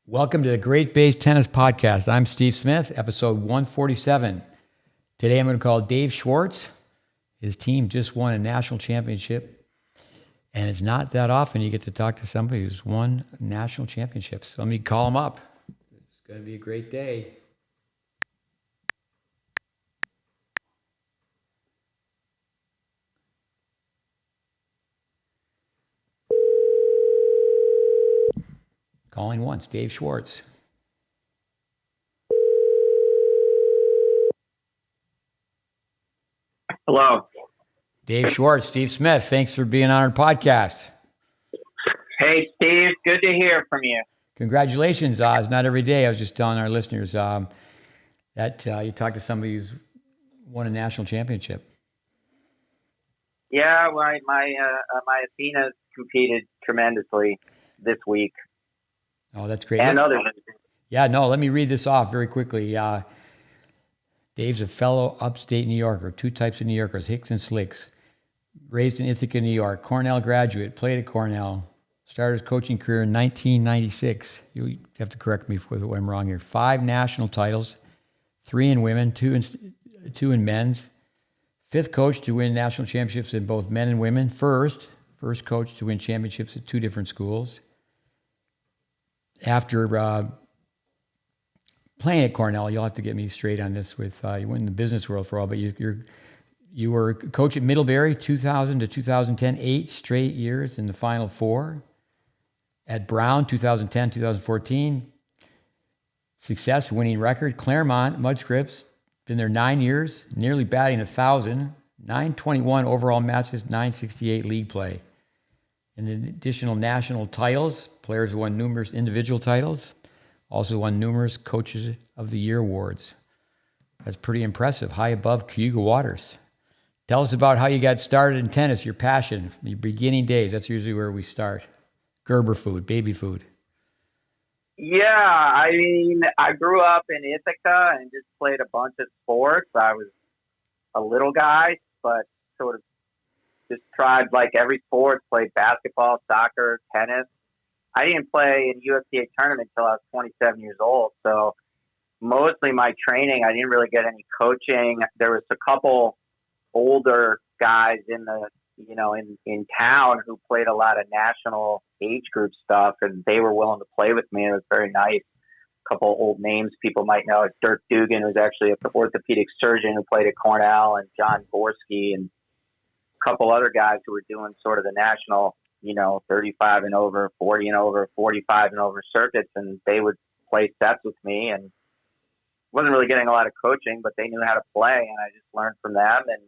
Welcome to the GreatBase Tennis Podcast. I'm Steve Smith, episode 147. Today I'm going to call Dave Schwartz. His team just won a national championship, and it's not that often you get to talk to somebody who's won national championships. So let me call him up. It's going to be a great day. Calling once, Dave Schwartz. Hello. Dave Schwartz, Steve Smith, thanks for being on our podcast. Hey, Steve. Good to hear from you. Congratulations. It's not every day. I was just telling our listeners that you talked to somebody who's won a national championship. Yeah, my Athena's competed tremendously this week. Oh, that's great. And others. Yeah, no, let me read this off very quickly. Dave's a fellow upstate New Yorker, two types of New Yorkers, Hicks and Slicks. Raised in Ithaca, New York. Cornell graduate, played at Cornell. Started his coaching career in 1996. You have to correct me if I'm wrong here. 5 national titles, 3 in women, 2 in men's. 5th coach to win national championships in both men and women. First coach to win championships at 2 different schools. After playing at Cornell, you'll have to get me straight on this. You went in the business world for a while, but you were a coach at Middlebury 2000 to 2010, 8 straight years in the Final Four. At Brown 2010, 2014, success, winning record. Claremont-Mudd-Scripts, been there 9 years, nearly batting 1,000, 921 overall matches, 968 league play. In additional national titles, players won numerous individual titles, also won numerous Coaches of the Year awards. That's pretty impressive, high above Cayuga Waters. Tell us about how you got started in tennis, your passion, your beginning days. That's usually where we start. Gerber food, baby food. Yeah, I mean, I grew up in Ithaca and just played a bunch of sports. I was a little guy, but sort of just tried like every sport, played basketball, soccer, tennis. I didn't play in USTA tournament until I was 27 years old. So mostly my training, I didn't really get any coaching. There was a couple older guys in town who played a lot of national age group stuff, and they were willing to play with me. It was very nice. A couple old names people might know. Dirk Dugan, who's actually an orthopedic surgeon who played at Cornell, and John Gorski, and a couple other guys who were doing sort of the national, 35 and over, 40 and over, 45 and over circuits, and they would play sets with me, and wasn't really getting a lot of coaching, but they knew how to play, and I just learned from them. And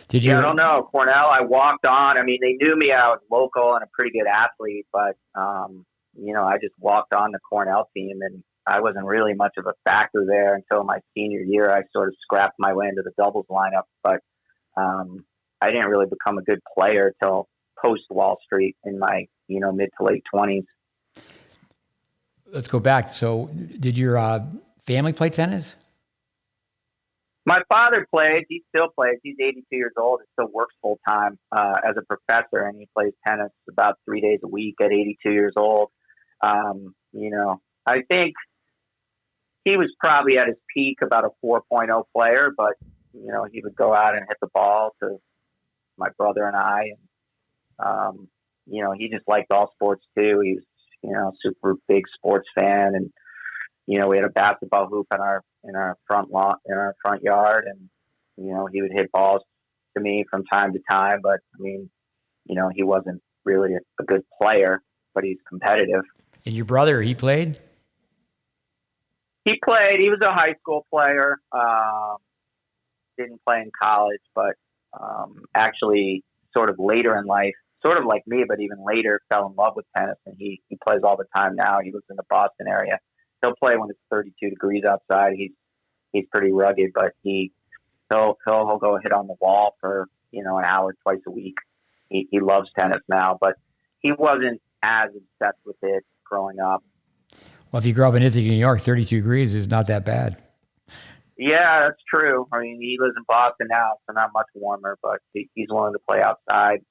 did you? I don't know. Cornell, I walked on. I mean, they knew me. I was local and a pretty good athlete, but I just walked on the Cornell team, and I wasn't really much of a factor there until my senior year. I sort of scrapped my way into the doubles lineup, but I didn't really become a good player till post Wall Street in my mid to late 20s. Let's go back. So, did your family play tennis? My father played. He still plays. He's 82 years old. He still works full time as a professor, and he plays tennis about 3 days a week at 82 years old. I think he was probably at his peak about a 4.0 player, but he would go out and hit the ball to my brother and I. And, he just liked all sports too. He was, super big sports fan, and we had a basketball hoop in our front yard, and he would hit balls to me from time to time. But I mean, he wasn't really a good player, but he's competitive. And your brother, he played? He played. He was a high school player. Didn't play in college, but actually, sort of later in life, sort of like me, but even later, fell in love with tennis, and he plays all the time now. He lives in the Boston area. He'll play when it's 32 degrees outside. He's pretty rugged, but he'll go hit on the wall for an hour twice a week. He loves tennis now, but he wasn't as obsessed with it growing up. Well, if you grew up in Ithaca, New York, 32 degrees is not that bad. Yeah, that's true. I mean, he lives in Boston now, so not much warmer, but he's willing to play outside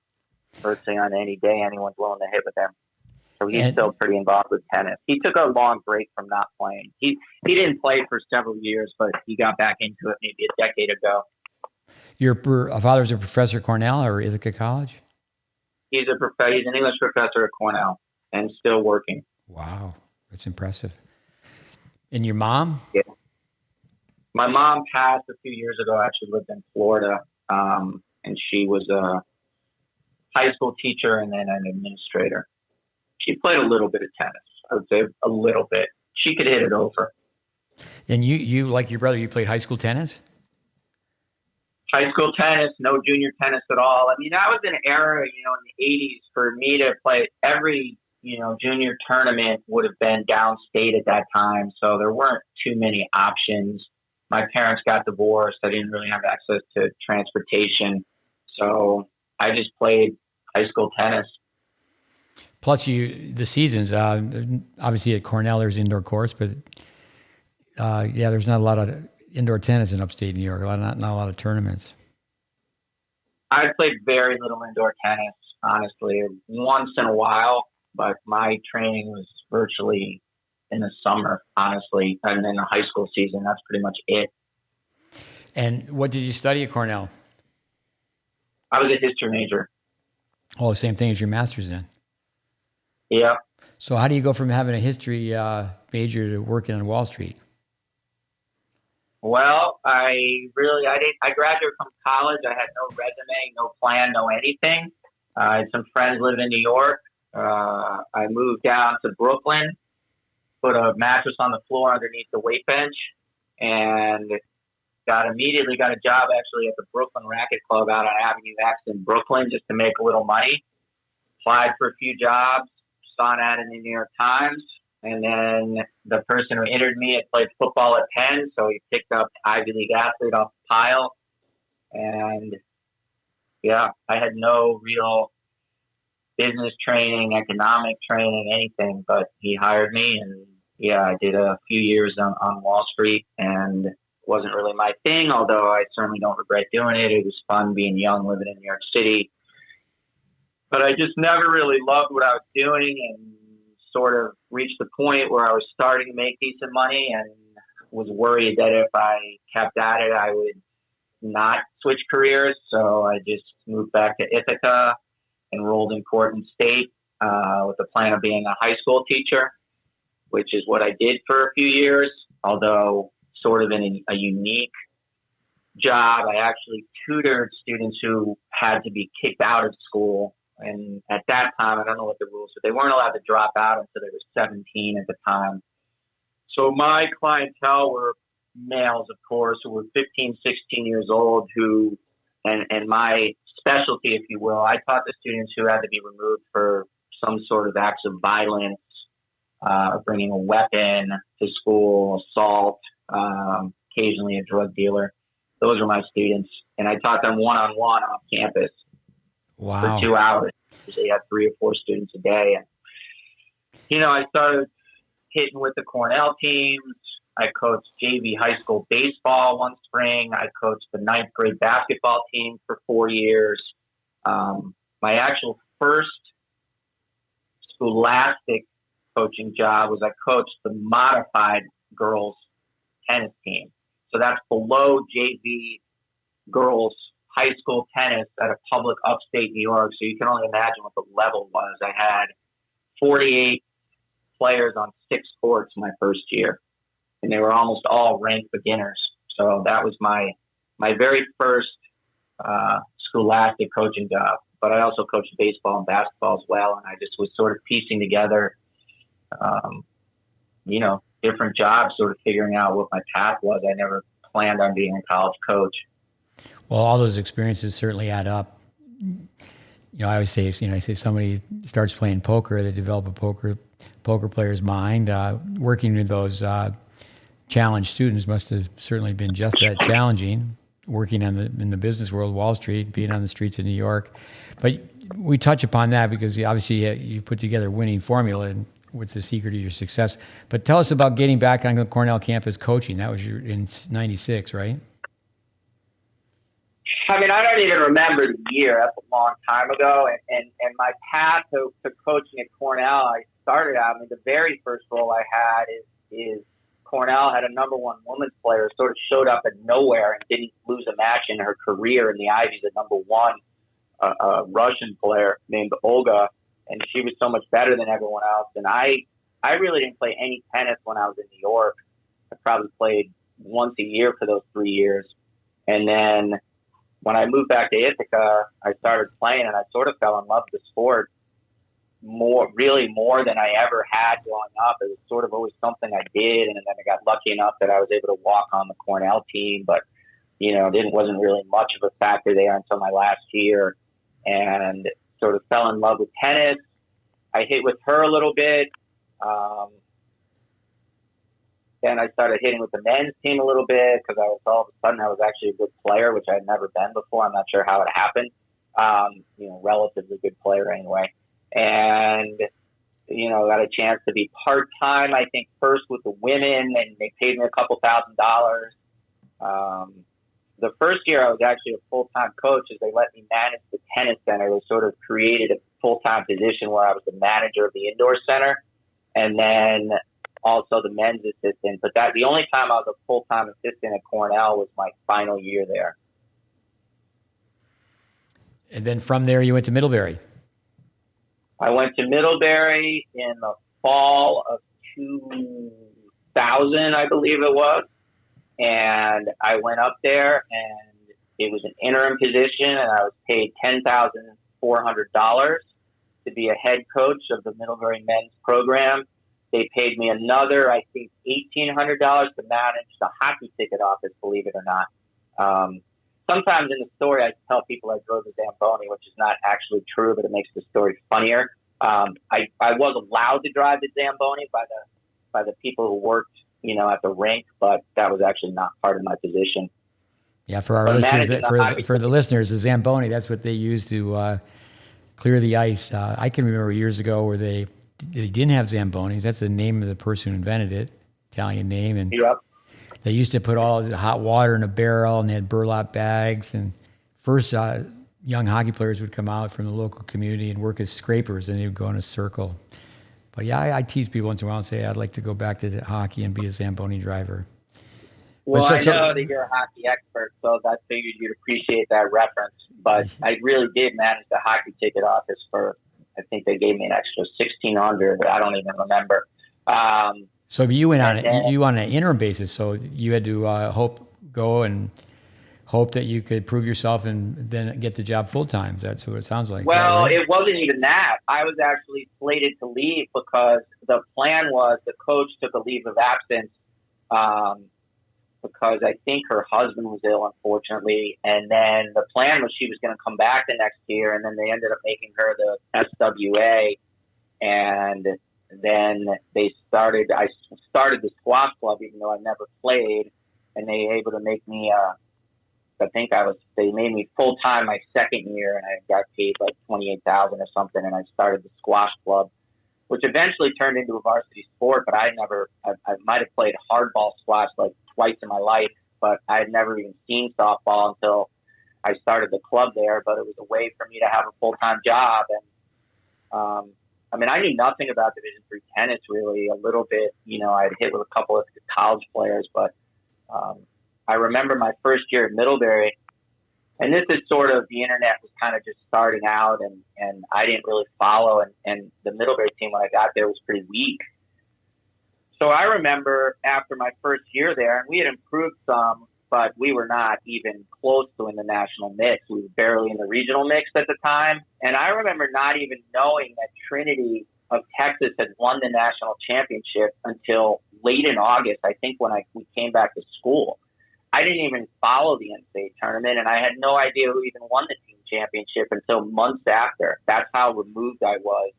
virtually on any day anyone's willing to hit with him. So he's still pretty involved with tennis. He took a long break from not playing. He didn't play for several years, but he got back into it maybe a decade ago. Your father's a professor at Cornell or Ithaca College? He's an English professor at Cornell and still working. Wow, that's impressive. And your mom? Yeah. My mom passed a few years ago. I actually lived in Florida, and she was a high school teacher and then an administrator. She played a little bit of tennis. I would say a little bit. She could hit it over. And you like your brother, you played high school tennis? High school tennis, no junior tennis at all. I mean, that was an era, in the 80s for me to play every, junior tournament would have been downstate at that time. So there weren't too many options. My parents got divorced. I didn't really have access to transportation. So I just played high school tennis. Plus, the seasons, obviously at Cornell, there's indoor courts, but there's not a lot of indoor tennis in upstate New York. Not a lot of tournaments. I played very little indoor tennis, honestly, once in a while, but my training was virtually in the summer, honestly, and then the high school season. That's pretty much it. And what did you study at Cornell? I was a history major. Oh, the same thing as your master's then. Yeah. So how do you go from having a history major to working on Wall Street? Well, I graduated from college. I had no resume, no plan, no anything. I had some friends living in New York. I moved down to Brooklyn, put a mattress on the floor underneath the weight bench, and immediately got a job actually at the Brooklyn Racket Club out on Avenue X in Brooklyn just to make a little money. Applied for a few jobs, saw an ad in the New York Times. And then the person who entered me had played football at Penn, so he picked up Ivy League athlete off the pile. And yeah, I had no real business training, economic training, anything, but he hired me. And yeah, I did a few years on Wall Street, and it wasn't really my thing, although I certainly don't regret doing it. It was fun being young, living in New York City. But I just never really loved what I was doing, and sort of reached the point where I was starting to make decent money and was worried that if I kept at it, I would not switch careers. So I just moved back to Ithaca, enrolled in Portland State with the plan of being a high school teacher, which is what I did for a few years, although sort of in a unique job. I actually tutored students who had to be kicked out of school. And at that time, I don't know what the rules, but they weren't allowed to drop out until they were 17 at the time. So my clientele were males, of course, who were 15, 16 years old, and my specialty, if you will, I taught the students who had to be removed for some sort of acts of violence, bringing a weapon to school, assault, occasionally a drug dealer. Those were my students. And I taught them one-on-one off campus. Wow. For 2 hours. Usually had 3 or 4 students a day. And, I started hitting with the Cornell teams. I coached JV high school baseball one spring. I coached the 9th grade basketball team for 4 years. My actual first scholastic coaching job was I coached the modified girls tennis team. So that's below JV girls high school tennis at a public upstate New York. So you can only imagine what the level was. I had 48 players on 6 courts my first year, and they were almost all ranked beginners. So that was my very first scholastic coaching job. But I also coached baseball and basketball as well, and I just was sort of piecing together, different jobs, sort of figuring out what my path was. I never planned on being a college coach. Well, all those experiences certainly add up. I always say, I say somebody starts playing poker, they develop a poker player's mind. Working with those challenged students must have certainly been just that challenging. Working in the business world, Wall Street, being on the streets of New York, but we touch upon that because obviously you put together a winning formula, and what's the secret of your success? But tell us about getting back on the Cornell campus coaching. That was in '96, right? I mean, I don't even remember the year. That's a long time ago. And my path to coaching at Cornell, I started out, I mean, the very first role I had is Cornell had a number one women's player, sort of showed up at nowhere and didn't lose a match in her career in the Ivies at number one, a Russian player named Olga. And she was so much better than everyone else. And I really didn't play any tennis when I was in New York. I probably played once a year for those 3 years. And then when I moved back to Ithaca, I started playing, and I sort of fell in love with the sport really more than I ever had growing up. It was sort of always something I did, and then I got lucky enough that I was able to walk on the Cornell team, but, you know, it wasn't really much of a factor there until my last year, and sort of fell in love with tennis. I hit with her a little bit. Then I started hitting with the men's team a little bit because all of a sudden I was actually a good player, which I had never been before. I'm not sure how it happened. You know, relatively good player anyway. And, you know, got a chance to be part-time, I think, first with the women, and they paid me a couple $1,000s. The first year I was actually a full-time coach as they let me manage the tennis center. They sort of created a full-time position where I was the manager of the indoor center. And then also the men's assistant, but the only time I was a full-time assistant at Cornell was my final year there. And then from there, you went to Middlebury. I went to Middlebury in the fall of 2000, I believe it was, and I went up there, and it was an interim position, and I was paid $10,400 to be a head coach of the Middlebury men's program. They paid me another, I think, $1,800 to manage the hockey ticket office, believe it or not. Sometimes in the story, I tell people I drove the Zamboni, which is not actually true, but it makes the story funnier. I was allowed to drive the Zamboni by the people who worked, you know, at the rink, but that was actually not part of my position. Yeah, for our listeners, for the listeners, the Zamboni, that's what they use to clear the ice. I can remember years ago where they didn't have Zambonis. That's the name of the person who invented it, Italian name. And yep. They used to put all the hot water in a barrel, and they had burlap bags. And first, young hockey players would come out from the local community and work as scrapers, and they would go in a circle. But yeah, I tease people once in a while and say I'd like to go back to hockey and be a Zamboni driver. Well, I know that you're a hockey expert, so I figured you'd appreciate that reference. But I really did manage the hockey ticket office for, I think they gave me an extra $1,600. I don't even remember. So you went on an interim basis. So you had to go and hope that you could prove yourself and then get the job full time. That's what it sounds like. Well, right? It wasn't even that. I was actually slated to leave because the plan was the coach took a leave of absence because I think her husband was ill, unfortunately. And then the plan was she was going to come back the next year, and then they ended up making her the SWA. And then I started the squash club, even though I never played, and they were able to make me, they made me full time my second year, and I got paid like $28,000 or something. And I started the squash club, which eventually turned into a varsity sport, but I might've played hardball squash like twice in my life, but I had never even seen softball until I started the club there. But it was a way for me to have a full-time job. And, I knew nothing about Division III tennis really, a little bit, I'd hit with a couple of college players, but, I remember my first year at Middlebury, and this is sort of, the internet was kind of just starting out, and I didn't really follow, and the Middlebury team when I got there was pretty weak. So I remember after my first year there, and we had improved some, but we were not even close to in the national mix. We were barely in the regional mix at the time. And I remember not even knowing that Trinity of Texas had won the national championship until late in August, I think, when we came back to school. I didn't even follow the NCAA tournament, and I had no idea who even won the team championship until months after. That's how removed I was,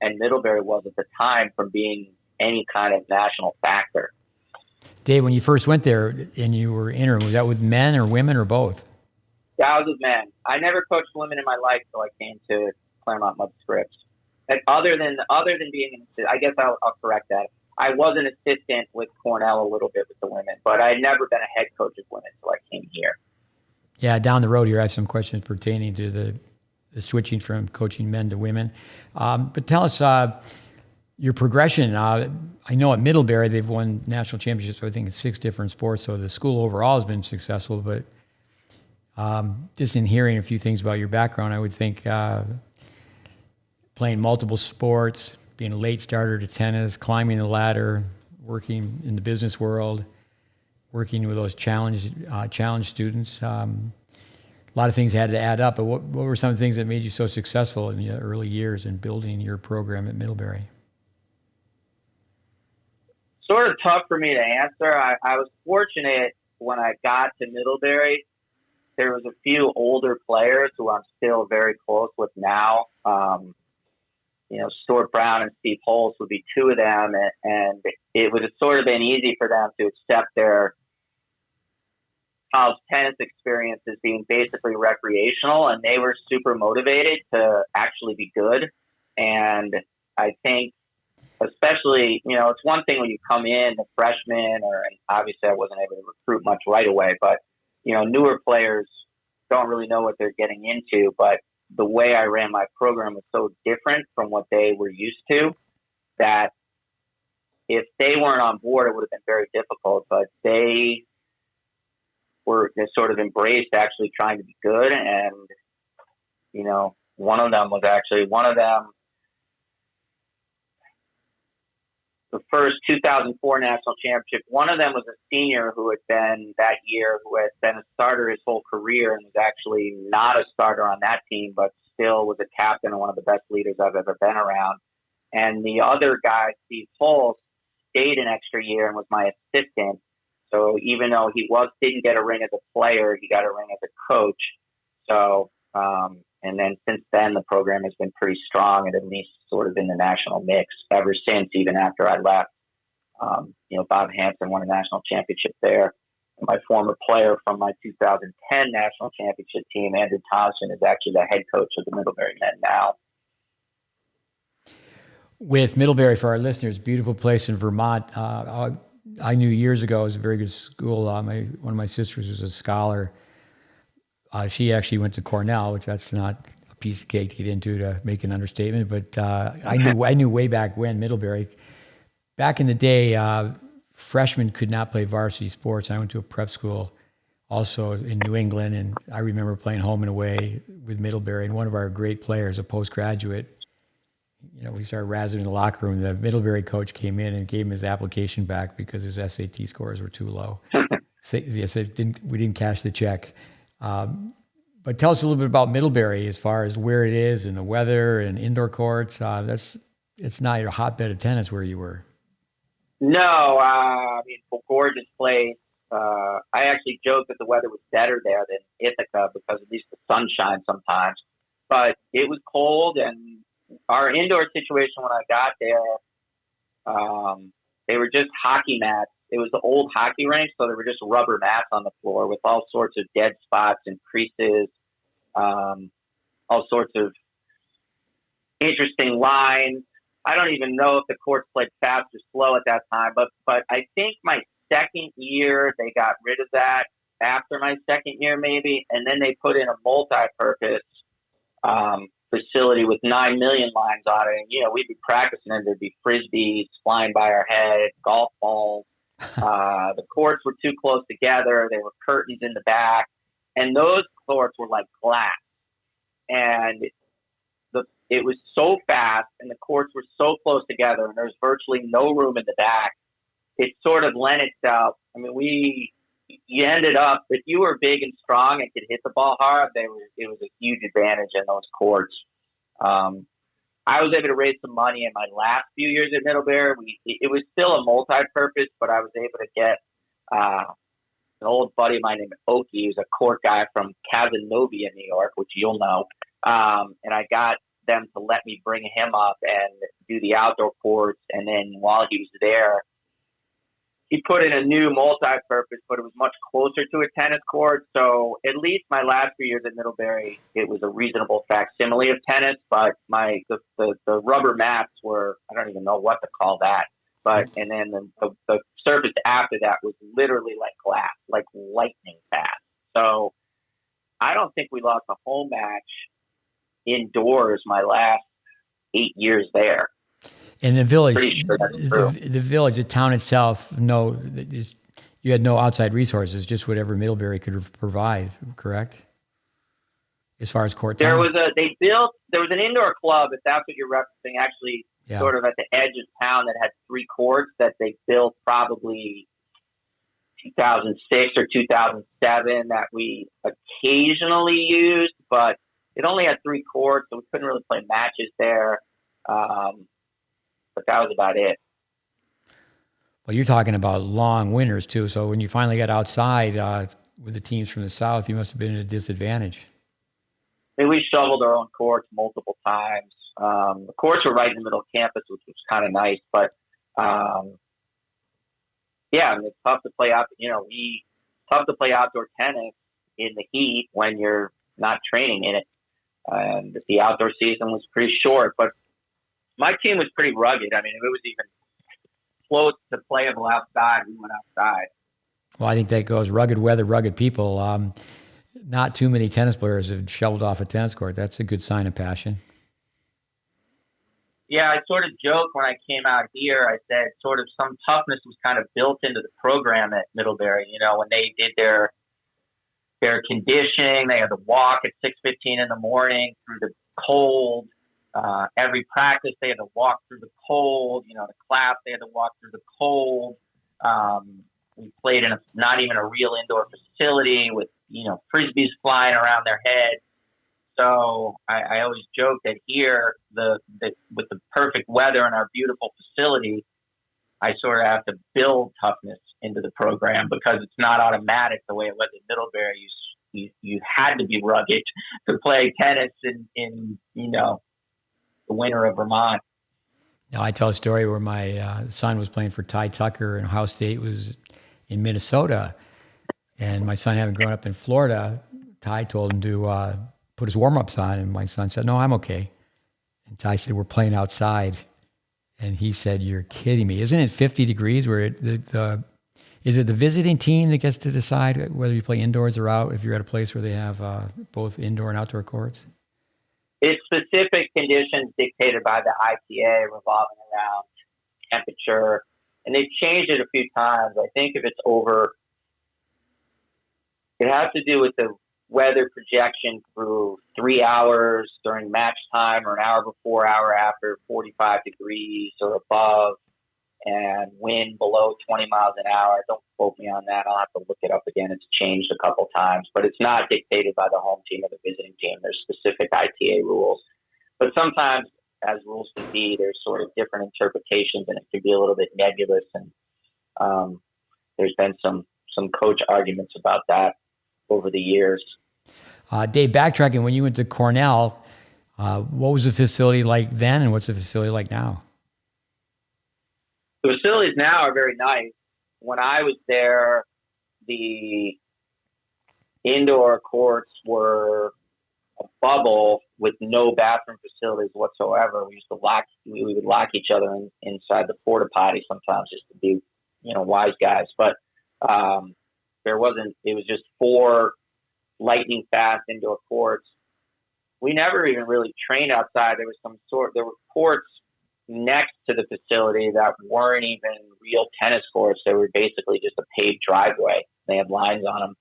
and Middlebury was at the time, from being any kind of national factor. Dave, when you first went there and you were interim, was that with men or women or both? Yeah, I was with men. I never coached women in my life until I came to Claremont-Mudd-Scripts. And other than being an assistant, I guess I'll correct that. I was an assistant with Cornell a little bit with the women, but I had never been a head coach of women until I came here. Yeah, down the road here, I have some questions pertaining to the switching from coaching men to women. But tell us your progression. I know at Middlebury, they've won national championships, I think, in 6 different sports. So the school overall has been successful. But just in hearing a few things about your background, I would think playing multiple sports, being a late starter to tennis, climbing the ladder, working in the business world, working with those challenge students. A lot of things had to add up, but what were some of the things that made you so successful in your early years in building your program at Middlebury? Sort of tough for me to answer. I was fortunate when I got to Middlebury. There was a few older players who I'm still very close with now. Stuart Brown and Steve Holtz would be 2 of them, and it would have sort of been easy for them to accept their college tennis experience as being basically recreational, and they were super motivated to actually be good. And I think, especially, it's one thing when you come in, a freshman, and obviously I wasn't able to recruit much right away, but, newer players don't really know what they're getting into. But the way I ran my program was so different from what they were used to that if they weren't on board, it would have been very difficult. But they sort of embraced actually trying to be good. And, one of them, the first 2004 national championship, one of them was a senior who had been that year, who had been a starter his whole career and was actually not a starter on that team, but still was a captain and one of the best leaders I've ever been around. And the other guy, Steve Holtz, stayed an extra year and was my assistant. So even though he didn't get a ring as a player, he got a ring as a coach. So, and then since then, the program has been pretty strong and at least sort of in the national mix ever since, even after I left. Bob Hansen won a national championship there. And my former player from my 2010 national championship team, Andrew Thompson, is actually the head coach of the Middlebury men now. With Middlebury, for our listeners, beautiful place in Vermont. I knew years ago it was a very good school. One of my sisters was a scholar. She actually went to Cornell, which that's not a piece of cake to get into to make an understatement. But I knew way back when Middlebury, back in the day, freshmen could not play varsity sports. I went to a prep school also in New England, and I remember playing home and away with Middlebury. And one of our great players, a postgraduate, we started razzing in the locker room. The Middlebury coach came in and gave him his application back because his SAT scores were too low. We didn't cash the check. But tell us a little bit about Middlebury as far as where it is and the weather and indoor courts. It's not your hotbed of tennis where you were. No, gorgeous place. I actually joke that the weather was better there than Ithaca because at least the sun shines sometimes. But it was cold, and our indoor situation when I got there, they were just hockey mats. It was the old hockey rink, so there were just rubber mats on the floor with all sorts of dead spots and creases, all sorts of interesting lines. I don't even know if the courts played fast or slow at that time, but I think my second year they got rid of that after my second year maybe, and then they put in a multi-purpose facility with 9 million lines on it. And, we'd be practicing and there'd be frisbees flying by our head, golf balls. The courts were too close together. There were curtains in the back, and those courts were like glass. And it was so fast, and the courts were so close together, and there was virtually no room in the back. It sort of lent itself. You ended up, if you were big and strong and could hit the ball hard, it was a huge advantage in those courts. I was able to raise some money in my last few years at Middlebury. It was still a multi-purpose, but I was able to get an old buddy of mine named Oki, who's a court guy from Cazenovia, New York, which you'll know. And I got them to let me bring him up and do the outdoor courts. And then while he was there, he put in a new multi-purpose, but it was much closer to a tennis court. So at least my last few years at Middlebury, it was a reasonable facsimile of tennis. But the rubber mats were, I don't even know what to call that. But and then the surface after that was literally like glass, like lightning fast. So I don't think we lost a home match indoors my last 8 years there. In the village, Pretty sure that's true. the village, the town itself, you had no outside resources, just whatever Middlebury could provide, correct? As far as court time? There was an indoor club, if that's what you're referencing, actually sort of at the edge of town that had 3 courts that they built probably 2006 or 2007 that we occasionally used, but it only had 3 courts, so we couldn't really play matches there. But that was about it. Well, you're talking about long winters too. So when you finally got outside with the teams from the south, you must have been at a disadvantage. I mean, we shoveled our own courts multiple times. The courts were right in the middle of campus, which was kind of nice. But yeah, I mean, it's tough to play out. Tough to play outdoor tennis in the heat when you're not training in it. And the outdoor season was pretty short, but my team was pretty rugged. I mean, if it was even close to playable outside, we went outside. Well, I think that goes rugged weather, rugged people. Not too many tennis players have shoveled off a tennis court. That's a good sign of passion. Yeah, I sort of joked when I came out here. I said sort of some toughness was kind of built into the program at Middlebury. When they did their conditioning, they had to walk at 6:15 in the morning through the cold. Every practice, they had to walk through the cold. The class, they had to walk through the cold. We played in not even a real indoor facility with, frisbees flying around their head. So I always joke that here, with the perfect weather and our beautiful facility, I sort of have to build toughness into the program because it's not automatic the way it was at Middlebury. You had to be rugged to play tennis in the winter of Vermont. Now, I tell a story where my son was playing for Ty Tucker and Ohio State was in Minnesota. And my son, having grown up in Florida, Ty told him to put his warm-ups on. And my son said, "No, I'm okay." And Ty said, "We're playing outside." And he said, "You're kidding me. Isn't it 50 degrees where is it the visiting team that gets to decide whether you play indoors or out if you're at a place where they have both indoor and outdoor courts?" It's specific conditions dictated by the ITA revolving around temperature. And they've changed it a few times. I think if it's over, it has to do with the weather projection through 3 hours during match time or an hour before, hour after, 45 degrees or above, and wind below 20 miles an hour. Don't quote me on that. I'll have to look it up again. It's changed a couple times, but it's not dictated by the home team or the visiting team. There's specific ITA rules. But sometimes, as rules can be, there's sort of different interpretations, and it can be a little bit nebulous. And there's been some coach arguments about that over the years. Dave, backtracking, when you went to Cornell, what was the facility like then, and what's the facility like now? The facilities now are very nice. When I was there, the indoor courts were a bubble with no bathroom facilities whatsoever. We would lock each other inside the porta potty sometimes just to be, wise guys. But it was just 4 lightning fast indoor courts. We never even really trained outside. There were courts next to the facility that weren't even real tennis courts. They were basically just a paved driveway. They had lines on them.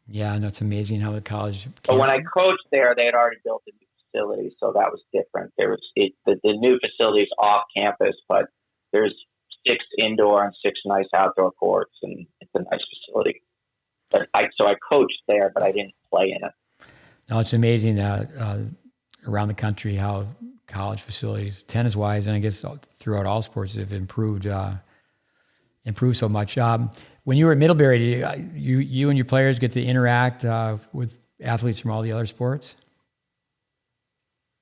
Yeah, and that's amazing how the college. But when I coached there, they had already built a new facility, so that was different. The new facility is off campus, but there's 6 indoor and 6 nice outdoor courts, and it's a nice facility. But I coached there, but I didn't play in it. No, it's amazing around the country how college facilities, tennis-wise, and I guess throughout all sports, have improved so much. When you were at Middlebury, you and your players get to interact with athletes from all the other sports?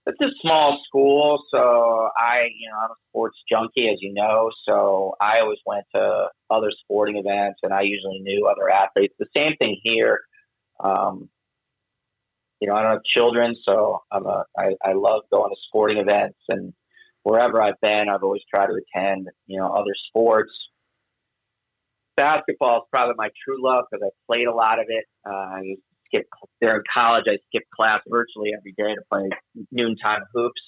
It's a small school, so I'm a sports junkie, as you know, so I always went to other sporting events, and I usually knew other athletes. The same thing here. I don't have children, so I love going to sporting events, and wherever I've been, I've always tried to attend, other sports. basketball is probably my true love because I played a lot of it. I used to skip there in college. I skipped class virtually every day to play noontime hoops.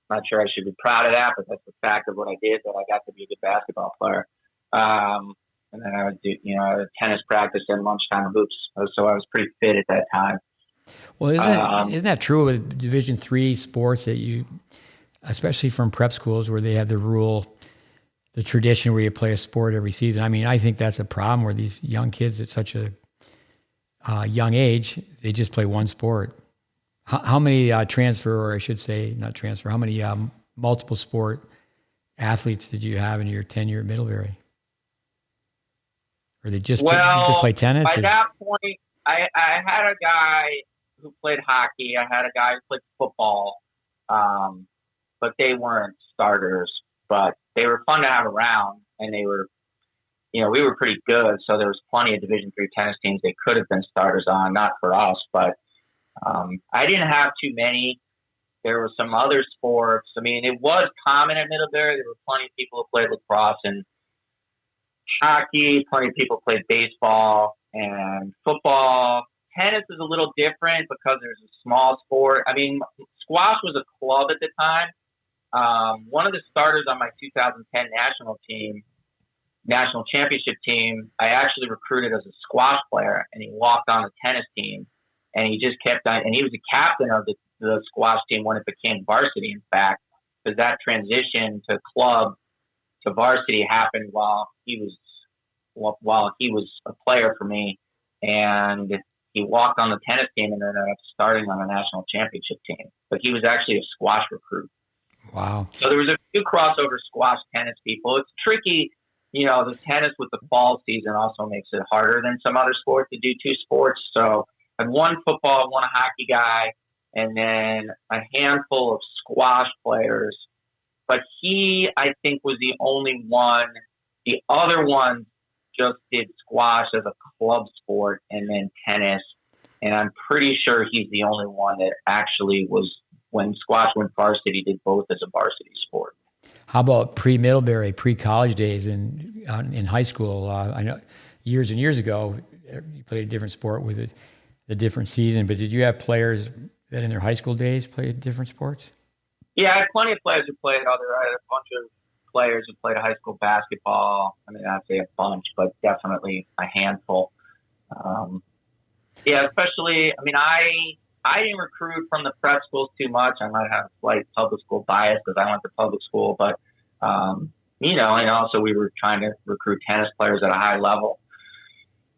Not sure I should be proud of that, but that's the fact of what I did, that I got to be a good basketball player. And then I would do, tennis practice and lunchtime hoops. So I was pretty fit at that time. Well, isn't that true with Division III sports that you, especially from prep schools where they have the tradition where you play a sport every season? I mean, I think that's a problem where these young kids at such a young age, they just play one sport. How many how many multiple sport athletes did you have in your tenure at Middlebury? Or they just play tennis? By that point, I had a guy who played hockey. I had a guy who played football, but they weren't starters. But they were fun to have around, and they were, we were pretty good. So there was plenty of Division III tennis teams they could have been starters on, not for us. But I didn't have too many. There were some other sports. I mean, it was common at Middlebury. There were plenty of people who played lacrosse and hockey. Plenty of people played baseball and football. Tennis is a little different because there's a small sport. I mean, squash was a club at the time. One of the starters on my 2010 national championship team, I actually recruited as a squash player, and he walked on the tennis team, and he just kept on, and he was the captain of the squash team when it became varsity, in fact, because that transition to club to varsity happened while he was a player for me, and he walked on the tennis team and ended up starting on the national championship team. But he was actually a squash recruit. Wow. So there was a few crossover squash tennis people. It's tricky. The tennis with the fall season also makes it harder than some other sports to do two sports. So I had one football, one hockey guy, and then a handful of squash players. But he, I think, was the only one. The other ones just did squash as a club sport and then tennis. And I'm pretty sure he's the only one that actually was, when squash went varsity, did both as a varsity sport. How about pre-Middlebury, pre-college days in high school? I know years and years ago, you played a different sport with a different season, but did you have players that in their high school days played different sports? Yeah, I had plenty of players who played I had a bunch of players who played high school basketball. I mean, I'd say a bunch, but definitely a handful. Especially, I mean, I didn't recruit from the prep schools too much. I might have slight public school bias because I went to public school, but, and also we were trying to recruit tennis players at a high level.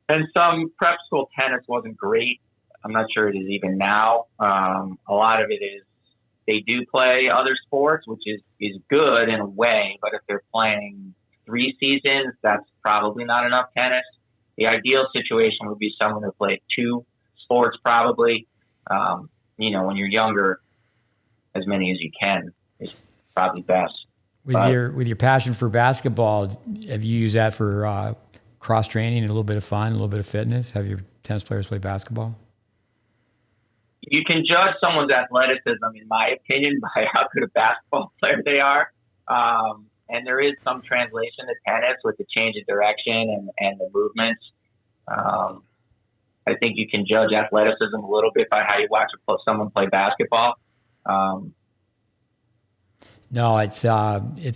And some prep school tennis wasn't great. I'm not sure it is even now. A lot of it is they do play other sports, which is good in a way, but if they're playing 3 seasons, that's probably not enough tennis. The ideal situation would be someone who played 2 sports probably. When you're younger, as many as you can is probably best. With your passion for basketball, have you used that for cross training and a little bit of fun, a little bit of fitness? Have your tennis players play basketball? You can judge someone's athleticism, in my opinion, by how good a basketball player they are. And there is some translation to tennis with the change of direction and the movements. I think you can judge athleticism a little bit by how you watch someone play basketball. No, I think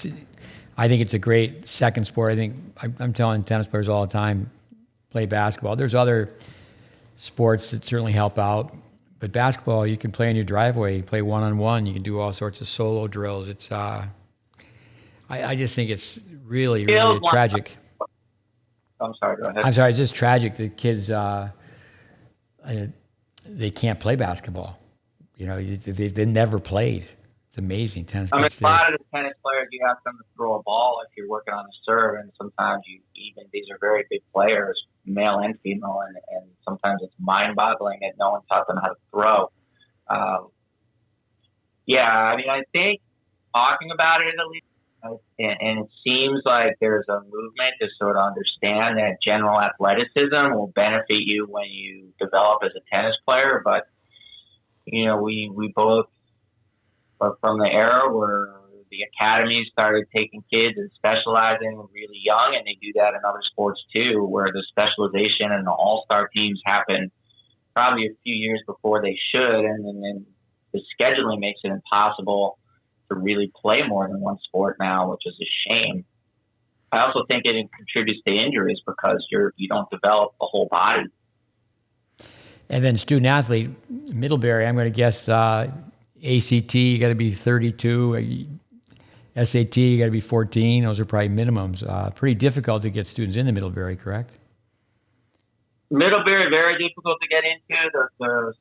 it's a great second sport. I think I'm telling tennis players all the time, play basketball. There's other sports that certainly help out, but basketball you can play in your driveway. You play one-on-one. You can do all sorts of solo drills. It's I just think it's really tragic. I'm sorry. Go ahead. I'm sorry. It's just tragic that kids they can't play basketball. They never played. It's amazing. Tennis. A lot of the tennis players, you ask them to throw a ball if you're working on a serve, and sometimes these are very big players, male and female, and sometimes it's mind-boggling that no one taught them how to throw. I think talking about it at least, and it seems like there's a movement to sort of understand that general athleticism will benefit you when you develop as a tennis player. But, we both are from the era where the academy started taking kids and specializing really young, and they do that in other sports too, where the specialization and the all-star teams happen probably a few years before they should, and then the scheduling makes it impossible to really play more than one sport now, which is a shame. I also think it contributes to injuries because you don't develop the whole body. And then student athlete, Middlebury, I'm going to guess ACT, you got to be 32, SAT, you got to be 14. Those are probably minimums. Pretty difficult to get students into Middlebury, correct? Middlebury, very difficult to get into.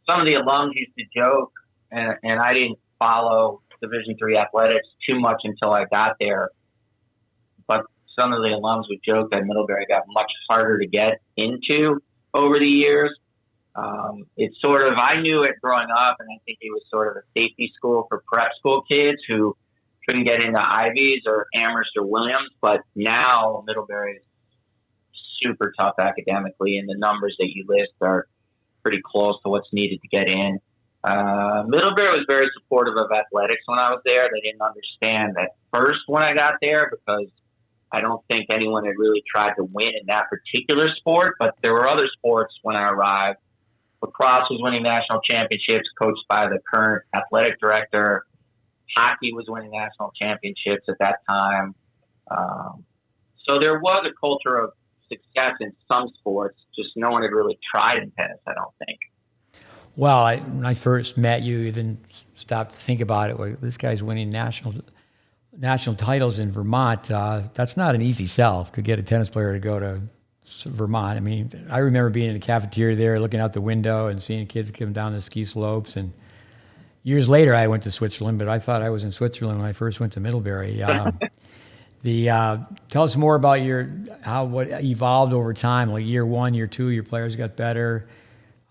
Some of the alums used to joke, and I didn't follow Division III athletics too much until I got there. But some of the alums would joke that Middlebury got much harder to get into over the years. It's sort of, I knew it growing up, and I think it was sort of a safety school for prep school kids who couldn't get into Ivies or Amherst or Williams. But now Middlebury is super tough academically, and the numbers that you list are pretty close to what's needed to get in. Middlebury was very supportive of athletics when I was there. They didn't understand at first when I got there because I don't think anyone had really tried to win in that particular sport, but there were other sports when I arrived. Lacrosse was winning national championships, coached by the current athletic director. Hockey was winning national championships at that time. So there was a culture of success in some sports, just no one had really tried in tennis, I don't think. Well, when I first met you, then stopped to think about it. Well, this guy's winning national titles in Vermont. That's not an easy sell to get a tennis player to go to Vermont. I mean, I remember being in the cafeteria there, looking out the window and seeing kids come down the ski slopes. And years later, I went to Switzerland, but I thought I was in Switzerland when I first went to Middlebury. Tell us more about what evolved over time. Like year one, year two, your players got better,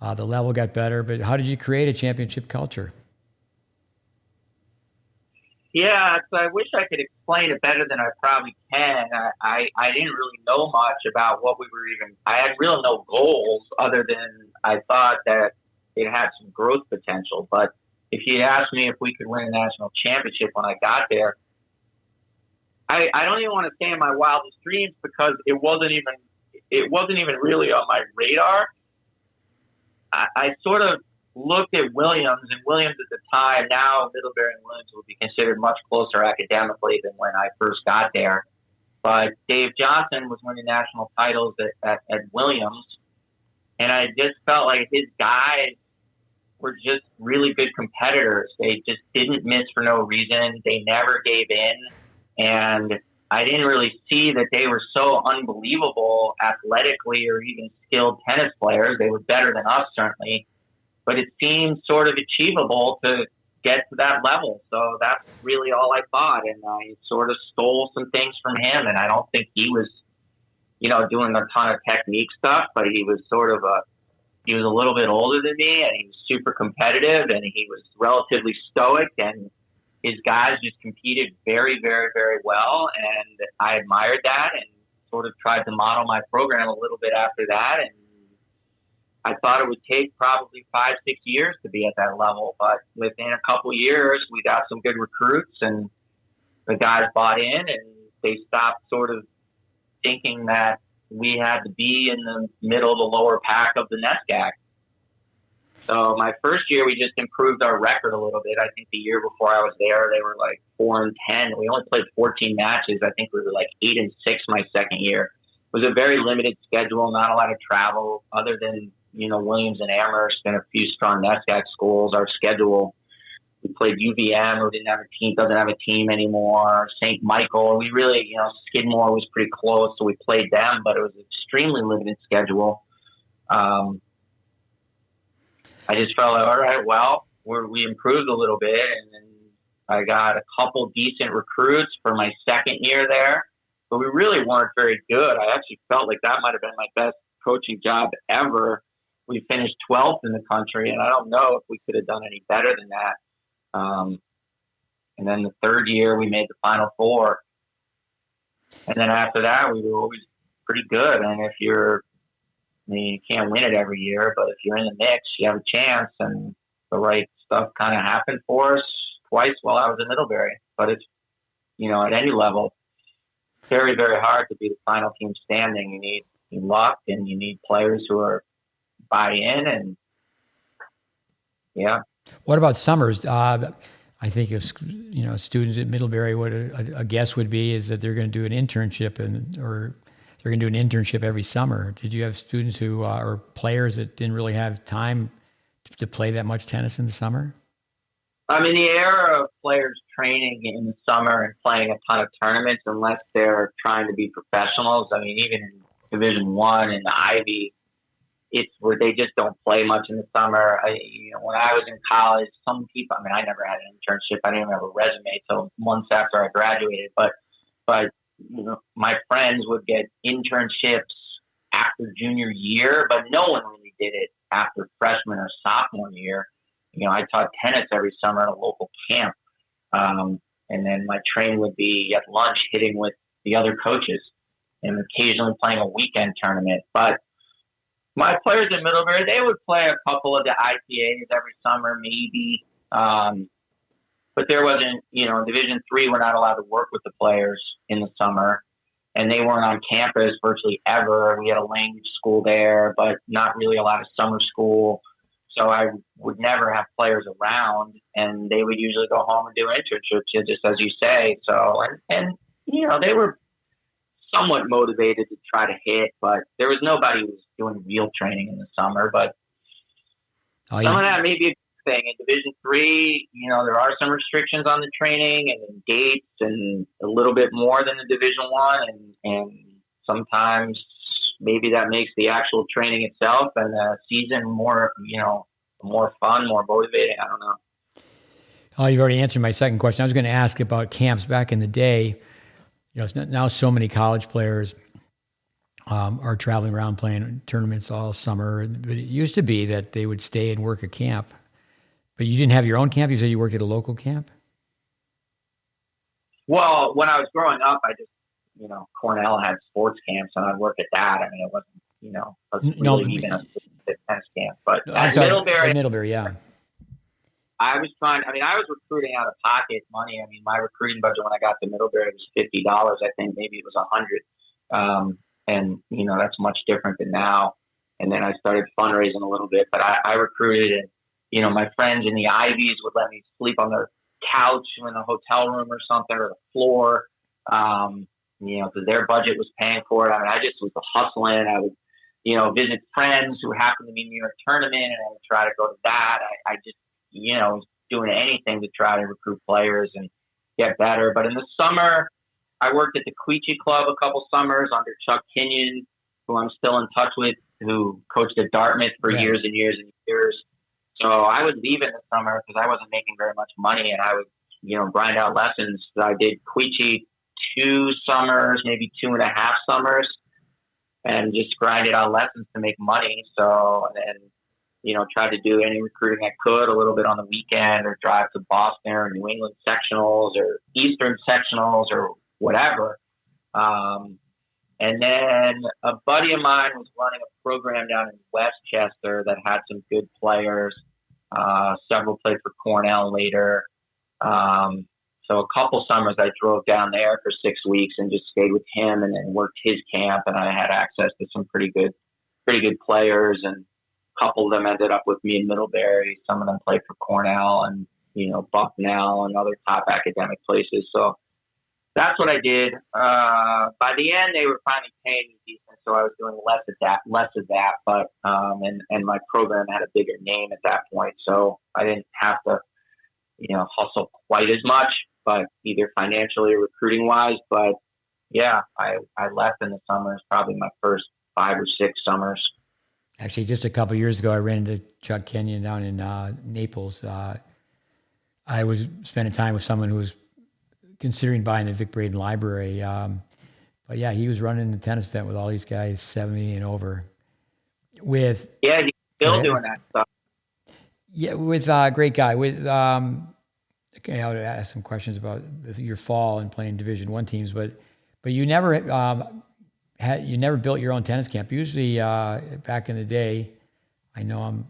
the level got better. But how did you create a championship culture? Yeah, so I wish I could explain it better than I probably can. I didn't really know much about what we were even. I had really no goals other than I thought that it had some growth potential. But if you'd asked me if we could win a national championship when I got there, I don't even want to say in my wildest dreams because it wasn't even really on my radar. I sort of looked at Williams, and Williams at the time, now Middlebury and Williams would be considered much closer academically than when I first got there. But Dave Johnson was winning national titles at Williams, and I just felt like his guys were just really good competitors. They just didn't miss for no reason. They never gave in. And I didn't really see that they were so unbelievable athletically or even skilled tennis players. They were better than us, certainly. But it seemed sort of achievable to get to that level. So that's really all I thought. And I sort of stole some things from him. And I don't think he was, doing a ton of technique stuff, but he was he was a little bit older than me, and he was super competitive, and he was relatively stoic, and his guys just competed very, very, very well. And I admired that and sort of tried to model my program a little bit after that. And I thought it would take probably 5-6 years to be at that level, but within a couple years, we got some good recruits, and the guys bought in, and they stopped sort of thinking that we had to be in the middle of the lower pack of the NCAA. So my first year, we just improved our record a little bit. I think the year before I was there, they were like 4-10. We only played 14 matches. I think we were like 8-6 my second year. It was a very limited schedule, not a lot of travel other than Williams and Amherst and a few strong NESCAC schools. Our schedule, we played UVM, who doesn't have a team anymore. St. Michael, we really, Skidmore was pretty close, so we played them, but it was an extremely limited schedule. I just felt like, all right, well, we improved a little bit, and then I got a couple decent recruits for my second year there, but we really weren't very good. I actually felt like that might have been my best coaching job ever. We finished 12th in the country, and I don't know if we could have done any better than that. And then the third year, we made the Final Four. And then after that, we were always pretty good. And you can't win it every year, but if you're in the mix, you have a chance. And the right stuff kind of happened for us twice while I was in Middlebury. but it's, at any level, very, very hard to be the final team standing. You need luck, and you need players who are buy in, and yeah. What about summers? I think if students at Middlebury, what a guess would be is that they're going to do an internship, or they're going to do an internship every summer. Did you have students who or players that didn't really have time to play that much tennis in the summer? I mean, the era of players training in the summer and playing a ton of tournaments, unless they're trying to be professionals. I mean, even in Division I and the Ivy, it's where they just don't play much in the summer. When I was in college, some people, I mean, I never had an internship. I didn't even have a resume until months after I graduated. But my friends would get internships after junior year, but no one really did it after freshman or sophomore year. I taught tennis every summer at a local camp. And then my training would be at lunch hitting with the other coaches and occasionally playing a weekend tournament. But my players in Middlebury, they would play a couple of the IPAs every summer, maybe. But there wasn't, in Division III, we're not allowed to work with the players in the summer. And they weren't on campus virtually ever. We had a language school there, but not really a lot of summer school. So I would never have players around, and they would usually go home and do internships, just as you say. So, and they were somewhat motivated to try to hit, but there was nobody who was doing real training in the summer. But some of that may be a good thing. In Division III, there are some restrictions on the training and dates, and a little bit more than the Division I, and sometimes maybe that makes the actual training itself and the season more, more fun, more motivating. I don't know. Oh, you've already answered my second question. I was going to ask about camps back in the day. Now so many college players are traveling around playing tournaments all summer. But it used to be that they would stay and work a camp. But you didn't have your own camp? You said you worked at a local camp? Well, when I was growing up, I just, Cornell had sports camps, and I'd work at that. I mean, it wasn't, even a tennis camp. But at Middlebury, yeah. I was recruiting out of pocket money. I mean, my recruiting budget when I got to Middlebury was $50. I think maybe it was $100. And, that's much different than now. And then I started fundraising a little bit, but I recruited, and, my friends in the Ivies would let me sleep on their couch in the hotel room or something, or the floor, because their budget was paying for it. I mean, I just was hustling. I would, visit friends who happened to be near a tournament, and I would try to go to that. I just, was doing anything to try to recruit players and get better. But in the summer, I worked at the Queechee Club a couple summers under Chuck Kenyon, who I'm still in touch with, who coached at Dartmouth for years and years and years. So I would leave in the summer because I wasn't making very much money, and I would, grind out lessons. So I did Queechee 2 summers, maybe 2.5 summers, and just grinded out lessons to make money. So, and tried to do any recruiting I could, a little bit on the weekend, or drive to Boston or New England sectionals or Eastern sectionals or whatever. And then a buddy of mine was running a program down in Westchester that had some good players. Several played for Cornell later. So a couple summers I drove down there for 6 weeks and just stayed with him and then worked his camp. And I had access to some pretty good players, and a couple of them ended up with me in Middlebury. Some of them played for Cornell and, Bucknell and other top academic places. So that's what I did. By the end, they were finally paying me decent, so I was doing less of that. But and my program had a bigger name at that point, so I didn't have to, hustle quite as much, but either financially or recruiting wise. But yeah, I left in the summers, probably my first 5 or 6 summers. Actually, just a couple of years ago, I ran into Chuck Kenyon down in Naples. I was spending time with someone who was considering buying the Vic Braden Library. But yeah, he was running the tennis event with all these guys 70 and over. He's still doing that stuff. Yeah, with great guy. With okay, I'll ask some questions about your fall and playing Division I teams, but you never built your own tennis camp. Usually, back in the day, I know I'm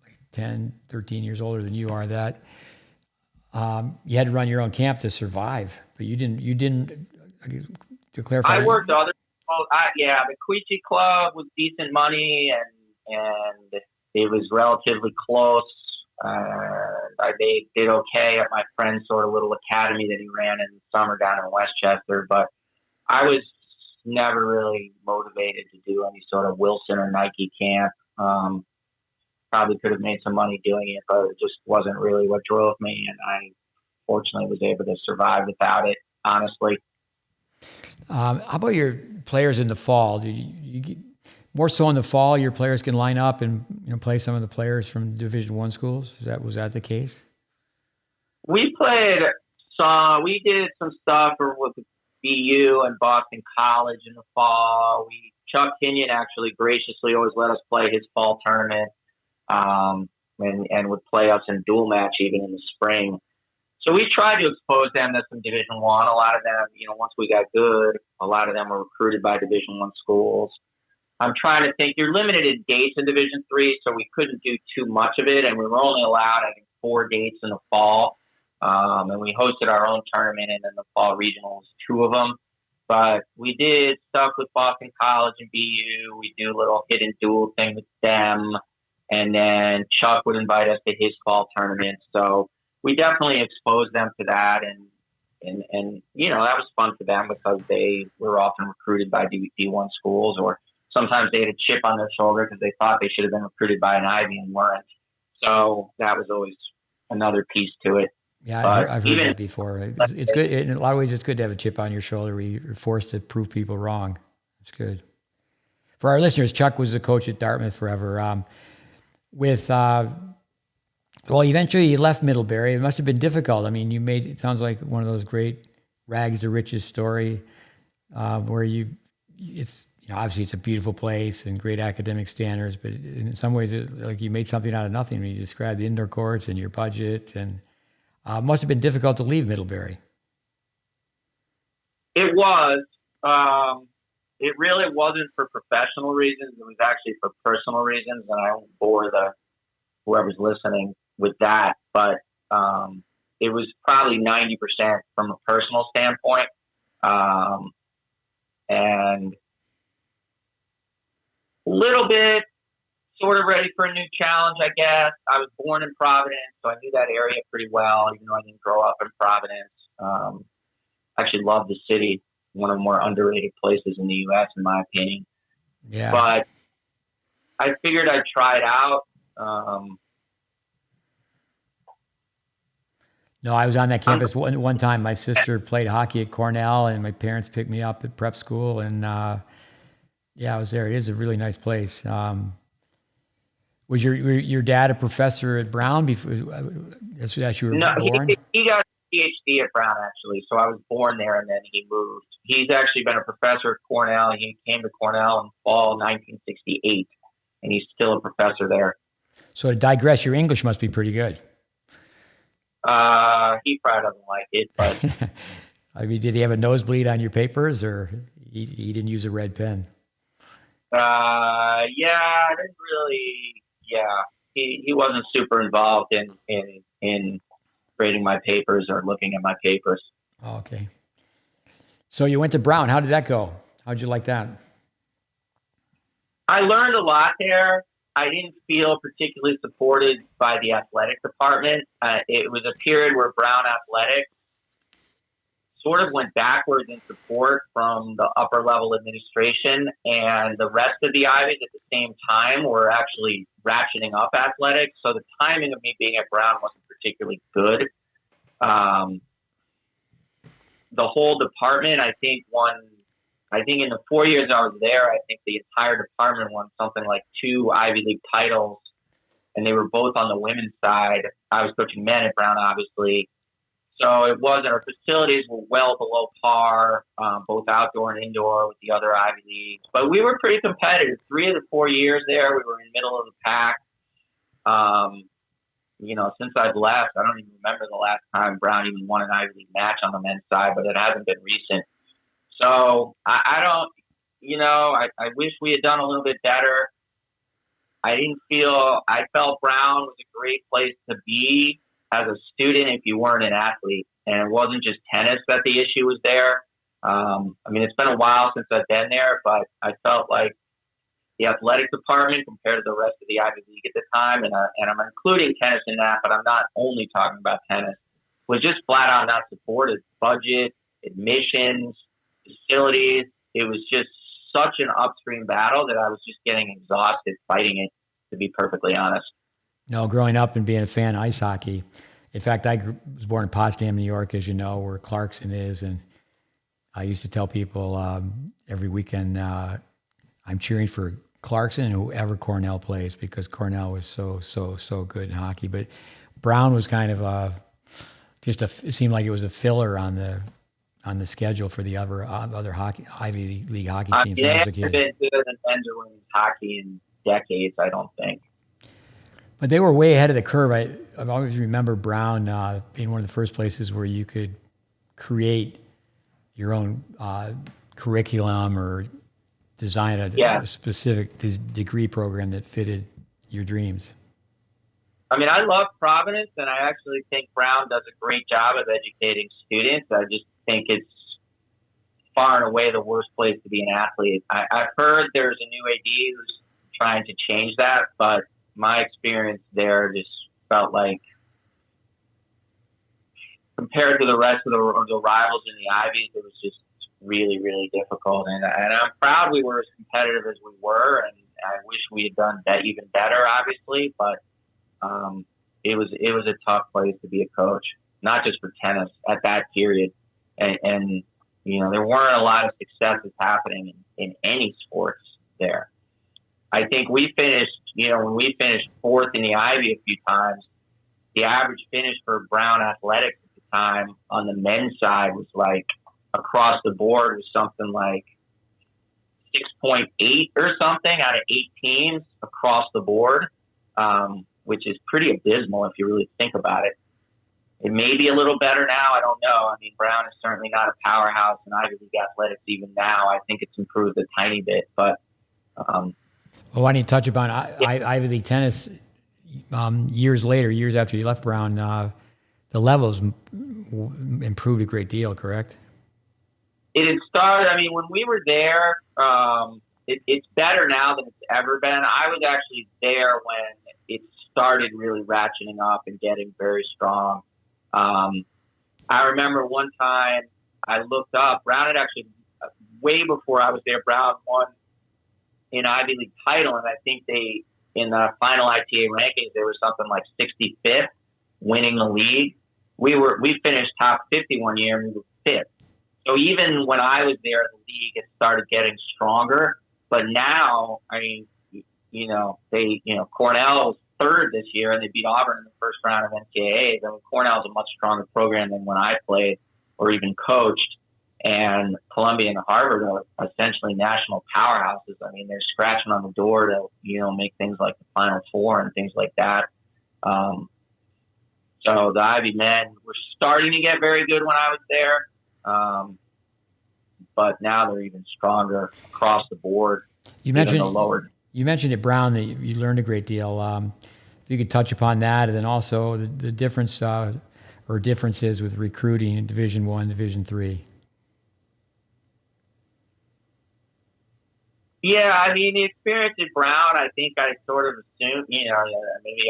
like 10, 13 years older than you are. That You had to run your own camp to survive, but you didn't, to clarify. I worked other, the Queechee Club was decent money, and it was relatively close. They did okay at my friend's sort of little academy that he ran in the summer down in Westchester, but I was never really motivated to do any sort of Wilson or Nike camp. Probably could have made some money doing it, but it just wasn't really what drove me, and I fortunately was able to survive without it, honestly. How about your players in the fall? Do you more so in the fall, your players can line up and play some of the players from Division I schools? Was that the case? We did some stuff with BU and Boston College in the fall. Chuck Kenyon actually graciously always let us play his fall tournament, and would play us in dual match even in the spring. So we tried to expose them to some Division I. A lot of them, once we got good, a lot of them were recruited by Division I schools. I'm trying to think. You're limited in dates in Division III, so we couldn't do too much of it, and we were only allowed, I think, 4 dates in the fall. And we hosted our own tournament, and then the fall regionals, 2 of them. But we did stuff with Boston College and BU. We do a little hidden duel thing with them, and then Chuck would invite us to his fall tournament. So we definitely exposed them to that, and that was fun for them because they were often recruited by D1 schools, or sometimes they had a chip on their shoulder because they thought they should have been recruited by an Ivy and weren't. So that was always another piece to it. Yeah, I've heard that before. It's good. In a lot of ways, it's good to have a chip on your shoulder where you're forced to prove people wrong. It's good. For our listeners, Chuck was the coach at Dartmouth forever. Eventually you left Middlebury. It must have been difficult. I mean, it sounds like one of those great rags to riches story where obviously it's a beautiful place and great academic standards, but in some ways, you made something out of nothing when you described the indoor courts and your budget, and it must have been difficult to leave Middlebury. It was. It really wasn't for professional reasons. It was actually for personal reasons, and I won't bore whoever's listening with that, but it was probably 90% from a personal standpoint, and a little bit sort of ready for a new challenge, I guess. I was born in Providence, so I knew that area pretty well, even though I didn't grow up in Providence. I actually love the city, one of the more underrated places in the U.S., in my opinion. Yeah. But I figured I'd try it out. No, I was on that campus one time. My sister played hockey at Cornell, and my parents picked me up at prep school, and I was there. It is a really nice place. Was your dad a professor at Brown before? As you were born? He got a PhD at Brown, actually. So I was born there, and then he moved. He's actually been a professor at Cornell. He came to Cornell in fall 1968, and he's still a professor there. So to digress, your English must be pretty good. He probably doesn't like it, but I mean, did he have a nosebleed on your papers, or he didn't use a red pen? I didn't really. Yeah, he wasn't super involved in grading my papers or looking at my papers. Oh, okay. So you went to Brown. How did that go? How'd you like that? I learned a lot there. I didn't feel particularly supported by the athletic department. It was a period where Brown Athletics sort of went backwards in support from the upper level administration, and the rest of the Ivies at the same time were actually ratcheting up athletics. So the timing of me being at Brown wasn't particularly good. The whole department, I think in the 4 years I was there, I think the entire department won something like 2 Ivy League titles, and they were both on the women's side. I was coaching men at Brown, obviously. So it wasn't, our facilities were well below par, both outdoor and indoor with the other Ivy Leagues. But we were pretty competitive. 3 of the 4 years there, we were in the middle of the pack. Since I've left, I don't even remember the last time Brown even won an Ivy League match on the men's side, but it hasn't been recent. So I wish we had done a little bit better. I felt Brown was a great place to be. as a student if you weren't an athlete. And it wasn't just tennis that the issue was there. I mean, it's been a while since I've been there, but I felt like the athletic department compared to the rest of the Ivy League at the time, and I'm including tennis in that, but I'm not only talking about tennis, was just flat out not supported. Budget, admissions, facilities. It was just such an upstream battle that I was just getting exhausted fighting it, to be perfectly honest. No, growing up and being a fan of ice hockey. In fact, I was born in Potsdam, New York, as you know, where Clarkson is, and I used to tell people every weekend I'm cheering for Clarkson and whoever Cornell plays, because Cornell was so good in hockey. But Brown was kind of it seemed like it was a filler on the schedule for the other Ivy League hockey teams. They haven't been good in men's or women's hockey in decades, I don't think. But they were way ahead of the curve. I've always remember Brown being one of the first places where you could create your own curriculum or design a specific degree program that fitted your dreams. I mean, I love Providence, and I actually think Brown does a great job of educating students. I just think it's far and away the worst place to be an athlete. I've heard there's a new AD who's trying to change that, but my experience there just felt like, compared to the rest of the rivals in the Ivies, it was just really, really difficult. And I'm proud we were as competitive as we were, and I wish we had done that even better, obviously. But it was a tough place to be a coach, not just for tennis at that period. And you know, there weren't a lot of successes happening in any sports there. I think we finished, when we finished fourth in the Ivy a few times, the average finish for Brown Athletics at the time on the men's side was like, across the board, was something like 6.8 or something out of 8 teams across the board, which is pretty abysmal if you really think about it. It may be a little better now. I don't know. I mean, Brown is certainly not a powerhouse in Ivy League athletics even now. I think it's improved a tiny bit, but well, why don't you touch upon Ivy League tennis years after you left Brown? The levels improved a great deal, correct? It had started, I mean, when we were there, it's better now than it's ever been. I was actually there when it started really ratcheting up and getting very strong. I remember one time I looked up, Brown had actually, way before I was there, Brown won an Ivy League title, and I think they, in the final ITA rankings, they were something like 65th, winning the league. We finished top 50 one year, and we were 5th. So even when I was there, the league had started getting stronger. But now, I mean, Cornell was 3rd this year, and they beat Auburn in the first round of NCAA. I mean, Cornell's a much stronger program than when I played or even coached. And Columbia and Harvard are essentially national powerhouses. I mean, they're scratching on the door to, make things like the Final Four and things like that. So the Ivy men were starting to get very good when I was there. But now they're even stronger across the board. You mentioned at Brown that you learned a great deal. If you could touch upon that, and then also the difference or differences with recruiting in Division I, Division III. Yeah, I mean, the experience at Brown, I think I sort of assumed, maybe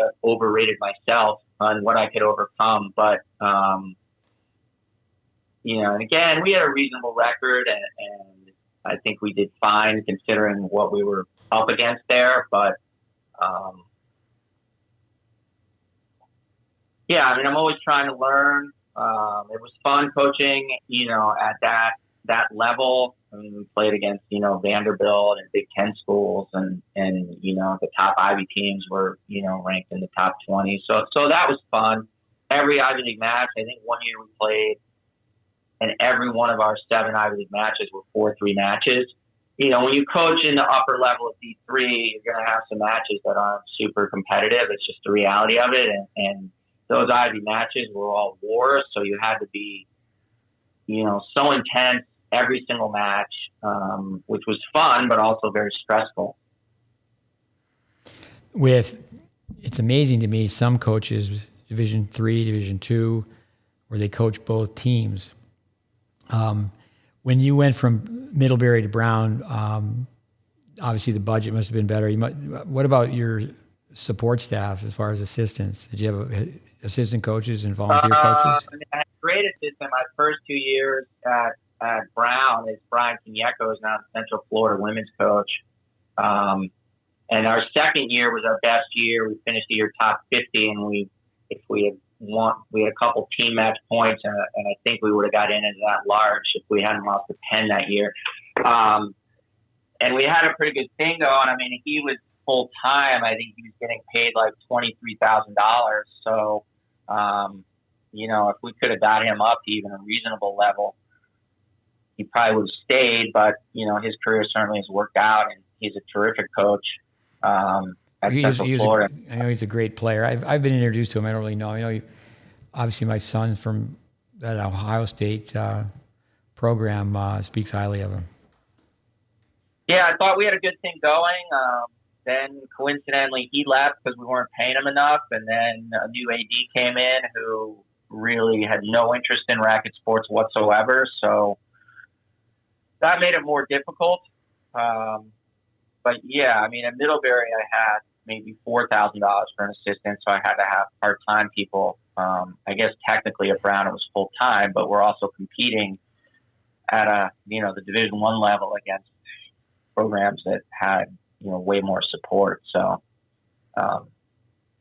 I overrated myself on what I could overcome. But, and again, we had a reasonable record, and I think we did fine considering what we were up against there. But, I'm always trying to learn. It was fun coaching, at that level. I mean, we played against, Vanderbilt and Big Ten schools, and the top Ivy teams were, ranked in the top 20. So that was fun. Every Ivy League match, I think one year we played, and every one of our 7 Ivy League matches were 4-3 matches. When you coach in the upper level of D3, you're going to have some matches that aren't super competitive. It's just the reality of it. And those Ivy matches were all wars, so you had to be, so intense every single match, which was fun, but also very stressful. It's amazing to me, some coaches Division III, Division II, where they coach both teams. When you went from Middlebury to Brown, obviously the budget must have been better. What about your support staff as far as assistants? Did you have assistant coaches and volunteer coaches? I had a great assistant my first 2 years at Brown. Is Brian Cagneco, is now the Central Florida women's coach. And our second year was our best year. We finished the year top 50, and we had a couple team match points, and I think we would have got in as that large if we hadn't lost to Penn that year. And we had a pretty good thing going. I mean, he was full time. I think he was getting paid like $23,000. So, if we could have got him up to even a reasonable level, he probably would have stayed. But his career certainly has worked out, and he's a terrific coach. At Central Florida. I know he's a great player. I've been introduced to him. I don't really know. Obviously my son from that Ohio State program speaks highly of him. Yeah, I thought we had a good thing going. Then coincidentally he left because we weren't paying him enough, and then a new AD came in who really had no interest in racket sports whatsoever. So that made it more difficult. But yeah, I mean, at Middlebury, I had maybe $4,000 for an assistant, so I had to have part-time people. I guess technically at Brown it was full-time, but we're also competing at the Division I level against programs that had way more support. So I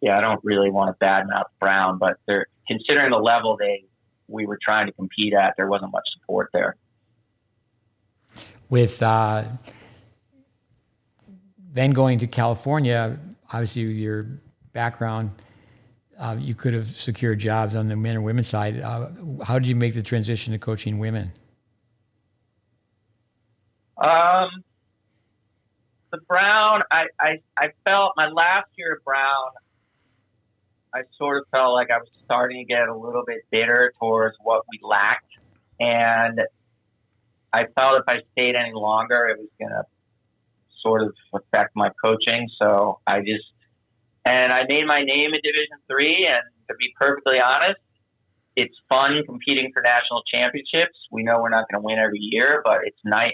don't really want to badmouth Brown, but considering the level we were trying to compete at, there wasn't much support there. With then going to California, obviously with your background, you could have secured jobs on the men and women's side. How did you make the transition to coaching women? The Brown, I felt my last year at Brown, I sort of felt like I was starting to get a little bit bitter towards what we lacked. And I felt if I stayed any longer, it was going to sort of affect my coaching. So I made my name in Division III, and to be perfectly honest, it's fun competing for national championships. We know we're not going to win every year, but it's nice.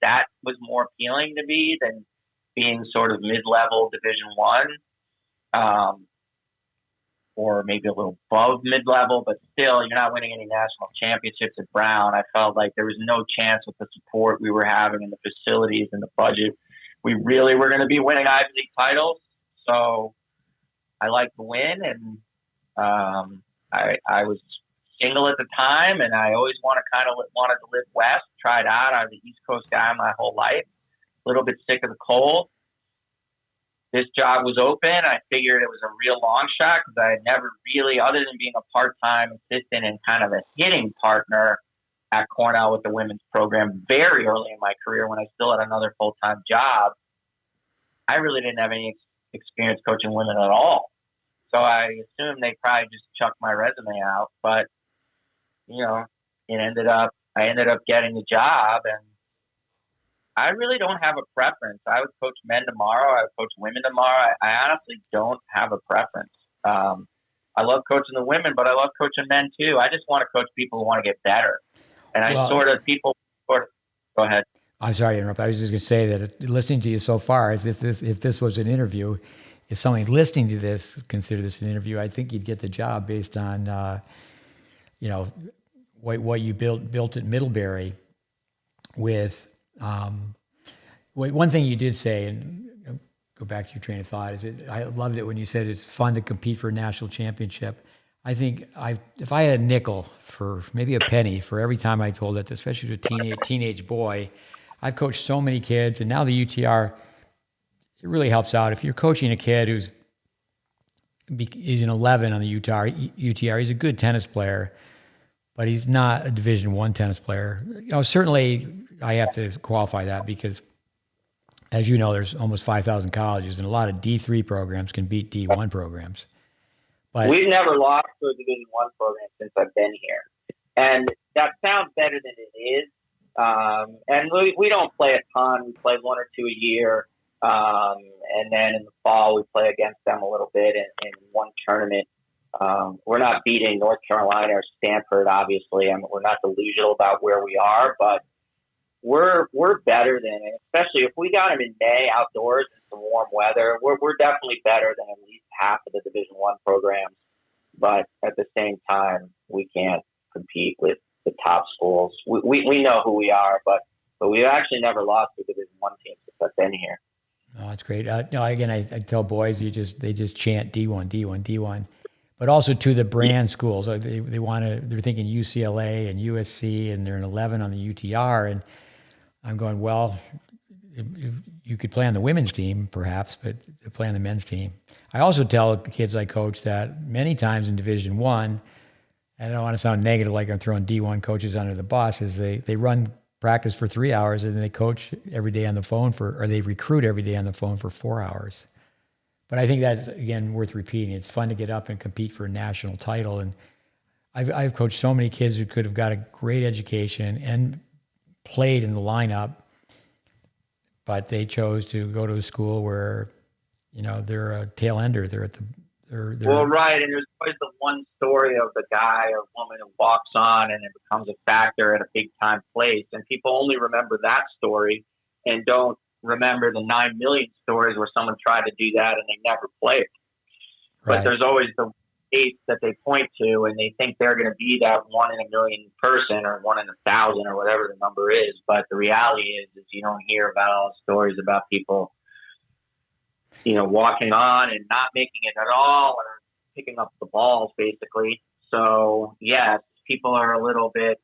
That was more appealing to me than being sort of mid-level Division I, or maybe a little above mid-level, but still, you're not winning any national championships at Brown. I felt like there was no chance with the support we were having and the facilities and the budget. We really were going to be winning Ivy League titles. So I like to win, and I was single at the time, and I always wanted to live west. Tried out. I was an East Coast guy my whole life. A little bit sick of the cold. This job was open. I figured it was a real long shot because I had never really, other than being a part-time assistant and kind of a hitting partner at Cornell with the women's program very early in my career when I still had another full-time job, I really didn't have any experience coaching women at all. So I assumed they probably just chucked my resume out. But, I ended up getting the job, and I really don't have a preference. I would coach men tomorrow. I would coach women tomorrow. I honestly don't have a preference. I love coaching the women, but I love coaching men too. I just want to coach people who want to get better. And go ahead. I'm sorry to interrupt. I was just going to say that listening to you so far, as if this was an interview, if somebody listening to this considered this an interview, I think you'd get the job based on, what you built at Middlebury with, one thing you did say, and go back to your train of thought, is I loved it when you said it's fun to compete for a national championship. I think if I had a nickel for maybe a penny for every time I told it, especially to a teenage boy, I've coached so many kids, and now the UTR, it really helps out. If you're coaching a kid he's an 11 on the UTR, he's a good tennis player, but he's not a Division I tennis player. Certainly I have to qualify that because, as you know, there's almost 5,000 colleges, and a lot of D3 programs can beat D1 programs. But we've never lost to a Division I program since I've been here. And that sounds better than it is. And we don't play a ton. We play one or two a year. And then in the fall, we play against them a little bit in one tournament. We're not beating North Carolina or Stanford, obviously. I mean, we're not delusional about where we are, but we're better than, especially if we got them in May outdoors in some warm weather. We're definitely better than at least half of the Division I programs. But at the same time, we can't compete with the top schools. We know who we are, but we've actually never lost to Division I teams since I've been here. Oh, that's great. No, again, I tell boys, they just chant D1, D1, D1, but also to the brand schools. They're thinking UCLA and USC, and they're an 11 on the UTR. And I'm going, well, if you could play on the women's team, perhaps, but play on the men's team. I also tell the kids I coach that many times in Division I, I don't want to sound negative like I'm throwing D1 coaches under the bus, is they run practice for 3 hours and they coach every day on the phone or they recruit every day on the phone for 4 hours. But I think that's, again, worth repeating. It's fun to get up and compete for a national title. And I've coached so many kids who could have got a great education and played in the lineup, but they chose to go to a school where, they're a tail ender. They're Well, right, and there's always the one story of the guy or woman who walks on and it becomes a factor at a big-time place, and people only remember that story and don't remember the 9 million stories where someone tried to do that and they never played. Right. But there's always the case that they point to, and they think they're going to be that 1 in a million person or 1 in 1,000 or whatever the number is. But the reality is you don't hear about all the stories about people walking on and not making it at all or picking up the balls, basically. So, yes, people are a little bit,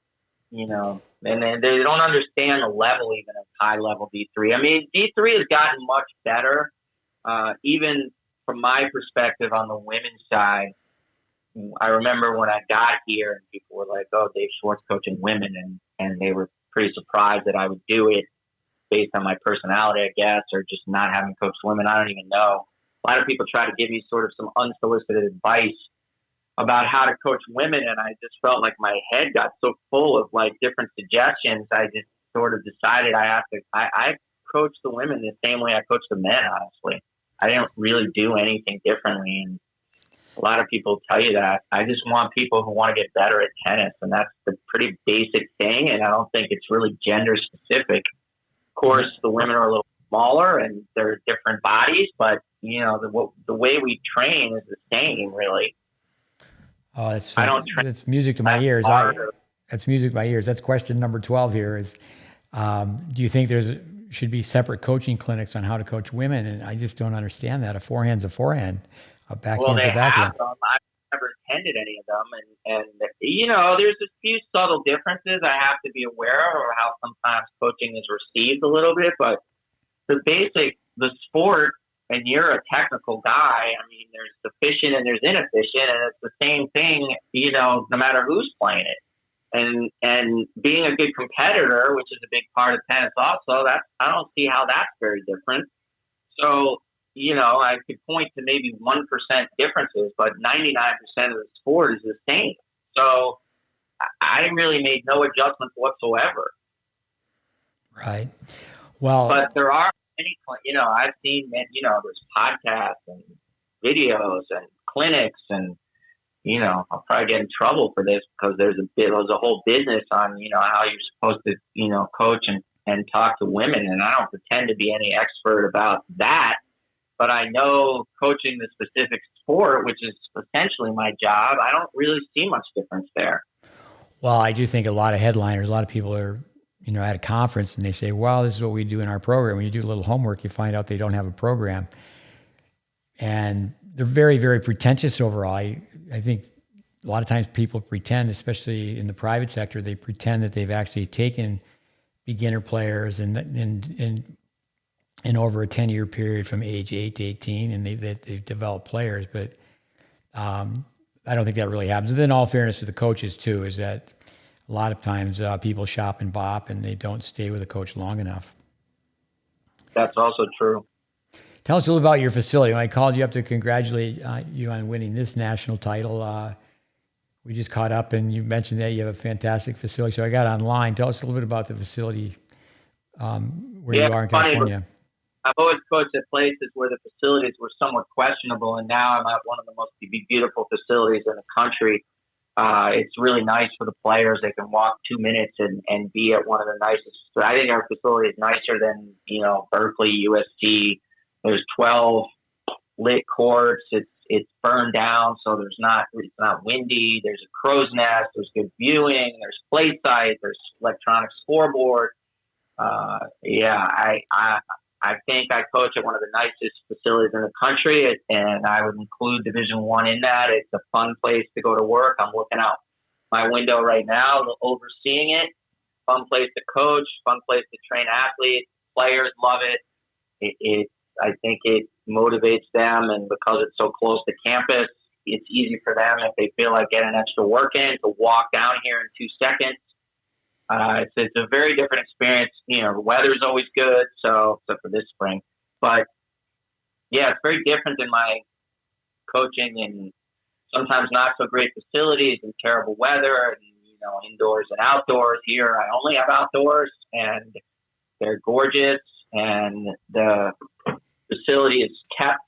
and they don't understand the level even of high-level D3. I mean, D3 has gotten much better, even from my perspective on the women's side. I remember when I got here and people were like, oh, Dave Schwartz coaching women, and they were pretty surprised that I would do it based on my personality, I guess, or just not having coached women. I don't even know. A lot of people try to give me sort of some unsolicited advice about how to coach women, and I just felt like my head got so full of like different suggestions. I just sort of decided I coach the women the same way I coach the men, honestly. I didn't really do anything differently, and a lot of people tell you that. I just want people who want to get better at tennis, and that's the pretty basic thing, and I don't think it's really gender specific. Of course, the women are a little smaller and they're different bodies, but the way we train is the same, really. Oh, it's music to my ears. That's music to my ears. That's question number 12 here is, do you think should be separate coaching clinics on how to coach women? And I just don't understand that. A forehand's a forehand, a backhand's a backhand. I've never attended any of them. And there's a few subtle differences I have to be aware of, or how sometimes coaching is received a little bit. But the sport, and you're a technical guy, I mean, there's efficient and there's inefficient, and it's the same thing, no matter who's playing it. And being a good competitor, which is a big part of tennis also, I don't see how that's very different. So, I could point to maybe 1% differences, but 99% of the sport is the same. So I really made no adjustments whatsoever. Right. Well, but there are many, I've seen, there's podcasts and videos and clinics, and, I'll probably get in trouble for this because there's a whole business on, how you're supposed to, coach and talk to women. And I don't pretend to be any expert about that, but I know coaching the specific sport, which is essentially my job, I don't really see much difference there. Well, I do think a lot of headliners, a lot of people are, at a conference and they say, well, this is what we do in our program. When you do a little homework, you find out they don't have a program. And they're very, very pretentious overall. I think a lot of times people pretend, especially in the private sector, they pretend that they've actually taken beginner players and over a 10-year period from age 8 to 18, and they've developed players. But I don't think that really happens. And then all fairness to the coaches too, is that a lot of times people shop and bop and they don't stay with a coach long enough. That's also true. Tell us a little about your facility. When I called you up to congratulate you on winning this national title, we just caught up and you mentioned that you have a fantastic facility. So I got online. Tell us a little bit about the facility where you are in California. I've always coached at places where the facilities were somewhat questionable, and now I'm at one of the most beautiful facilities in the country. It's really nice for the players. They can walk 2 minutes and be at one of the nicest. I think our facility is nicer than, Berkeley, USC. There's 12 lit courts. It's burned down, so it's not windy. There's a crow's nest. There's good viewing. There's play site. There's electronic scoreboard. I think I coach at one of the nicest facilities in the country, and I would include Division I in that. It's a fun place to go to work. I'm looking out my window right now, overseeing it. Fun place to coach, fun place to train athletes. Players love it. I think it motivates them, and because it's so close to campus, it's easy for them if they feel like getting extra work in to walk down here in 2 seconds. It's a very different experience. The weather's always good, so except for this spring. But yeah, it's very different than my coaching in sometimes not so great facilities and terrible weather and indoors and outdoors. Here, I only have outdoors, and they're gorgeous, and the facility is kept.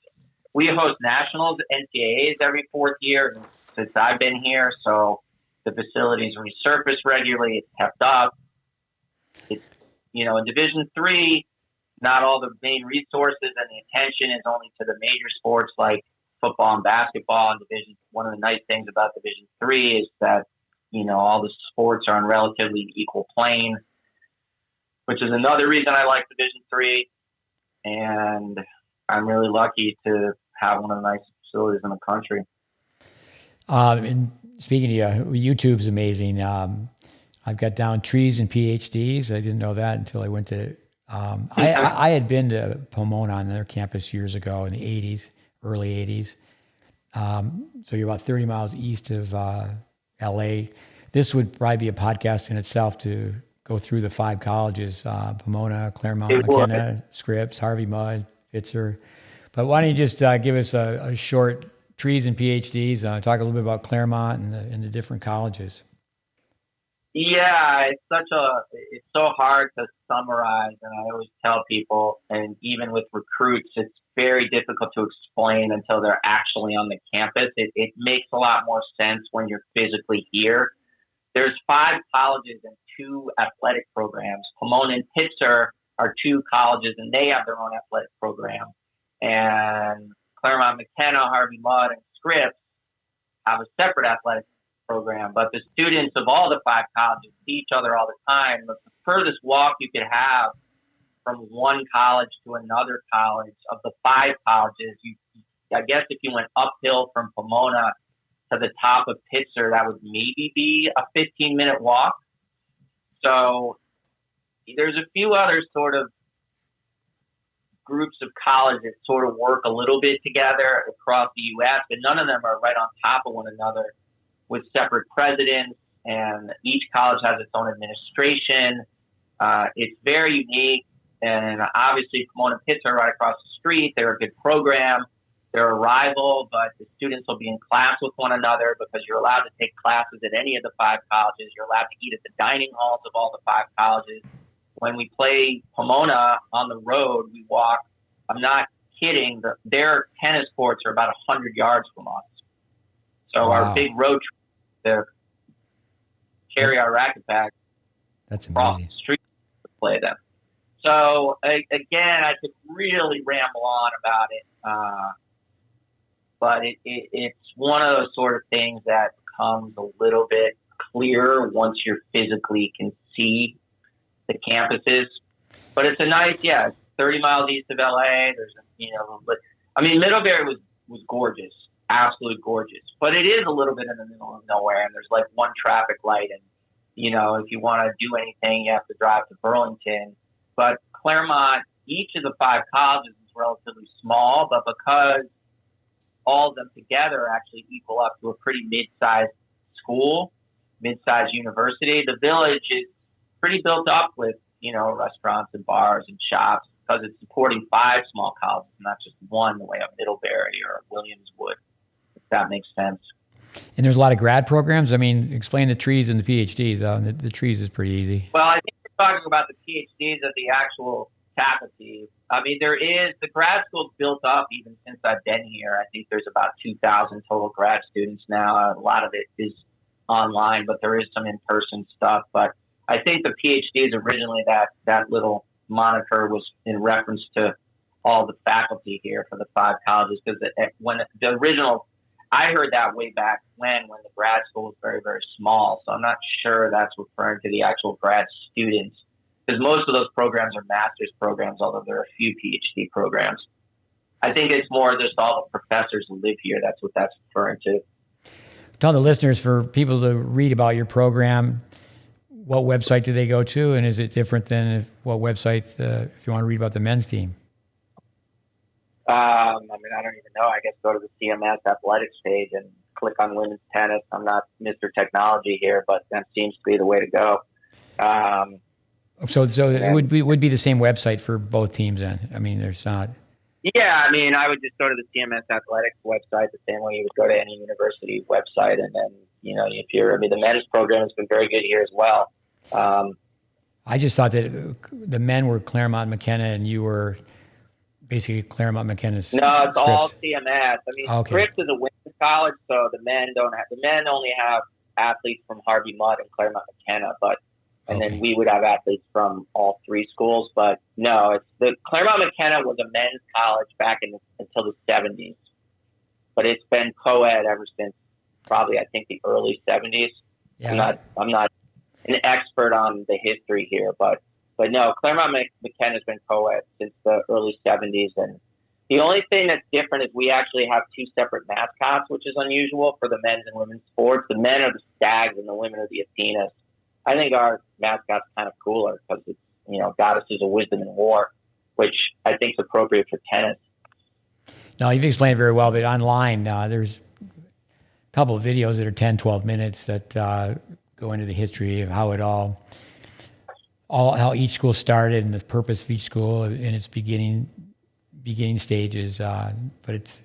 We host nationals, NCAAs every 4th year since I've been here, so the facilities resurface regularly. It's kept up. It's, in Division III, not all the main resources and the attention is only to the major sports like football and basketball. And one of the nice things about Division III is that, all the sports are on relatively equal plane, which is another reason I like Division III. And I'm really lucky to have one of the nicest facilities in the country. And speaking of you, YouTube's amazing. I've got down trees and PhDs. I didn't know that until I went to. I had been to Pomona on their campus years ago in the '80s, early '80s. So you're about 30 miles east of LA. This would probably be a podcast in itself to go through the 5 colleges: Pomona, Claremont-Mudd-Scripts, Harvey-Mudd, Pitzer. But why don't you just give us a short trees and PhDs, talk a little bit about Claremont and the different colleges. Yeah, it's so hard to summarize, and I always tell people, and even with recruits, it's very difficult to explain until they're actually on the campus. It makes a lot more sense when you're physically here. There's 5 colleges and 2 athletic programs. Pomona and Pitzer are 2 colleges, and they have their own athletic program. And Claremont-McKenna, Harvey-Mudd, and Scripps have a separate athletic program. But the students of all the 5 colleges see each other all the time. But the furthest walk you could have from one college to another college of the 5 colleges, I guess if you went uphill from Pomona to the top of Pitzer, that would maybe be a 15-minute walk. So there's a few other sort of groups of colleges that sort of work a little bit together across the U.S., but none of them are right on top of one another with separate presidents, and each college has its own administration. It's very unique, and obviously Pomona and Pitzer are right across the street. They're a good program. They're a rival, but the students will be in class with one another because you're allowed to take classes at any of the 5 colleges. You're allowed to eat at the dining halls of all the 5 colleges. When we play Pomona on the road, we walk. I'm not kidding. Their tennis courts are about 100 yards from us. So Our big road trip to carry our racket back across the street to play them. So again, I could really ramble on about it, but it's one of those sort of things that becomes a little bit clearer once you physically can see the campuses. But it's a nice, 30 miles east of LA. There's Middlebury was gorgeous, absolutely gorgeous. But it is a little bit in the middle of nowhere, and there's like one traffic light, and if you want to do anything, you have to drive to Burlington. But Claremont, each of the 5 colleges is relatively small, but because all of them together actually equal up to a pretty mid-sized school, mid-sized university, the village is pretty built up with, restaurants and bars and shops because it's supporting 5 small colleges, not just one, the way of Middlebury or Williams would, if that makes sense. And there's a lot of grad programs. I mean, explain the trees and the PhDs. The trees is pretty easy. Well, I think you're talking about the PhDs at the actual faculty. I mean, the grad school's built up even since I've been here. I think there's about 2,000 total grad students now. A lot of it is online, but there is some in-person stuff. But I think the PhDs originally, that little moniker was in reference to all the faculty here for the 5 colleges, because when the original, I heard that way back when the grad school was very, very small. So I'm not sure that's referring to the actual grad students, because most of those programs are master's programs, although there are a few PhD programs. I think it's more just all the professors who live here. That's what that's referring to. Tell the listeners, for people to read about your program, what website do they go to, and is it different than what website if you want to read about the men's team? I mean, I don't even know. I guess go to the CMS athletics page and click on women's tennis. I'm not Mr. Technology here, but that seems to be the way to go. So it would be the same website for both teams then? I mean, there's not... Yeah, I mean, I would just go to the CMS athletics website the same way you would go to any university website. And then, the men's program has been very good here as well. I just thought that the men were Claremont-McKenna and you were basically Claremont-McKenna's. No, it's Scripts. all CMS. I mean, Okay. Scripts is a women's college, so the men only have athletes from Harvey-Mudd and Claremont-McKenna, and then we would have athletes from all 3 schools. But no, it's the Claremont-McKenna was a men's college back until the 70s, but it's been co-ed ever since probably, I think, the early 70s. Yeah. I'm not an expert on the history here, but no, Claremont-McKenna has been co-ed since the early 70s. And the only thing that's different is we actually have 2 separate mascots, which is unusual for the men's and women's sports. The men are the Stags and the women are the Athenas. I think our mascot's kind of cooler because it's, goddesses of wisdom and war, which I think is appropriate for tennis. No, you've explained it very well, but online, there's a couple of videos that are 10, 12 minutes that go into the history of how it all how each school started and the purpose of each school in its beginning stages. But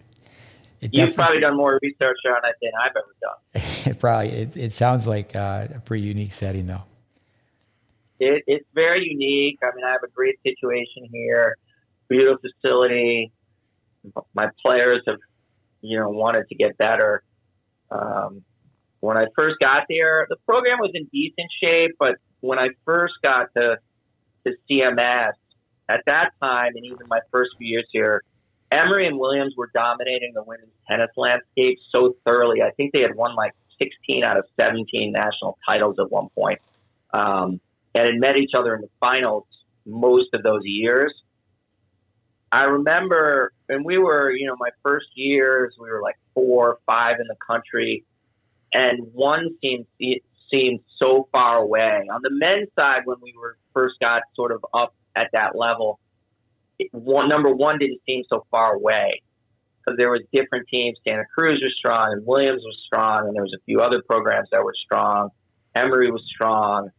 you've probably done more research on it than I've ever done. It sounds like a pretty unique setting, though. It's very unique. I mean, I have a great situation here, beautiful facility. My players have, wanted to get better. When I first got there, the program was in decent shape, but when I first got to CMS, at that time, and even my first few years here, Emory and Williams were dominating the women's tennis landscape so thoroughly. I think they had won like 16 out of 17 national titles at one point, and had met each other in the finals most of those years. I remember, and we were, my first years, we were like 4 or 5 in the country, and one seemed so far away. On the men's side, when we first got sort of up at that level, number one didn't seem so far away because there was different teams. Santa Cruz was strong, and Williams was strong, and there was a few other programs that were strong. Emory was strong,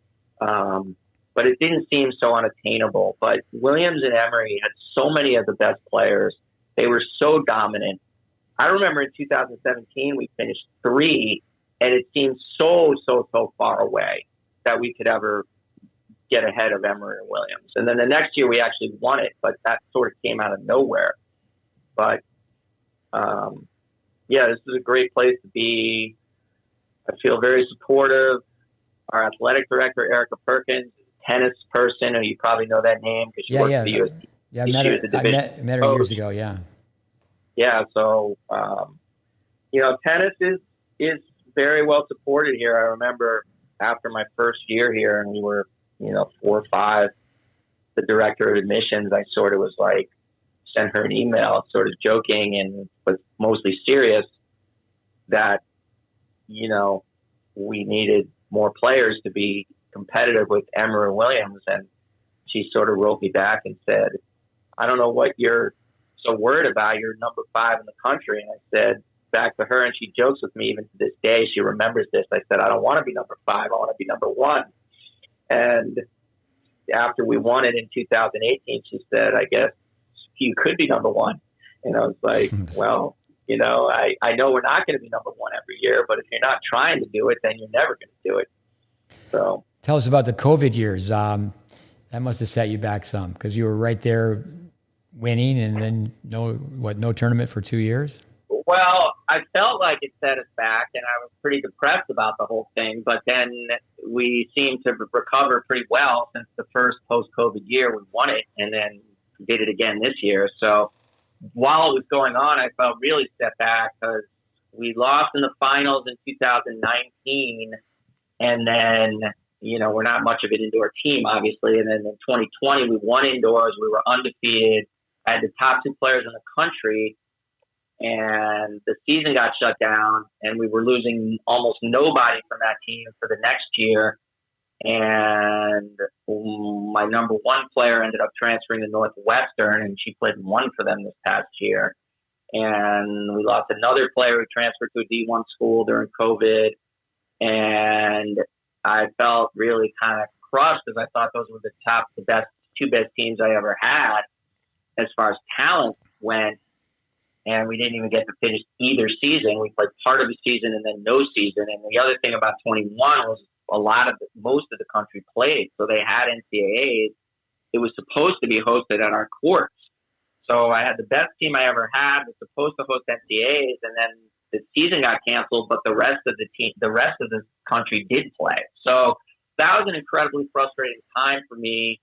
but it didn't seem so unattainable. But Williams and Emory had so many of the best players. They were so dominant. I remember in 2017, we finished 3, and it seemed so far away that we could ever get ahead of Emory and Williams. And then the next year we actually won it, but that sort of came out of nowhere. But, this is a great place to be. I feel very supportive. Our athletic director, Erica Perkins, is a tennis person, and you probably know that name because she worked for the USC. Yeah, I met her years ago, yeah. Yeah, so, tennis is very well supported here. I remember after my first year here, and we were, 4 or 5, the director of admissions, I sort of was like, sent her an email, sort of joking and but mostly serious, that, we needed more players to be competitive with Emory and Williams. And she sort of wrote me back and said, I don't know what you're so worried about. You're number 5 in the country. And I said back to her, and she jokes with me even to this day, she remembers this. I said, I don't want to be number 5. I want to be number 1. And after we won it in 2018, she said, I guess you could be number 1. And I was like, well, I know we're not going to be number 1 every year, but if you're not trying to do it, then you're never going to do it. So tell us about the COVID years. That must have set you back some because you were right there winning, and then no tournament for 2 years. Well, I felt like it set us back, and I was pretty depressed about the whole thing. But then we seemed to recover pretty well since the first post-COVID year. We won it, and then did it again this year. So while it was going on, I felt really set back because we lost in the finals in 2019, and then we're not much of an indoor team, obviously. And then in 2020, we won indoors. We were undefeated. I had the top 2 players in the country. And the season got shut down, and we were losing almost nobody from that team for the next year. And my number 1 player ended up transferring to Northwestern, and she played and won for them this past year. And we lost another player who transferred to a D1 school during COVID. And I felt really kind of crushed because I thought those were the 2 best teams I ever had as far as talent went. And we didn't even get to finish either season. We played part of the season and then no season. And the other thing about 21 was most of the country played. So they had NCAAs. It was supposed to be hosted at our courts. So I had the best team I ever had. Was supposed to host NCAAs, and then the season got canceled. But the rest of the country did play. So that was an incredibly frustrating time for me.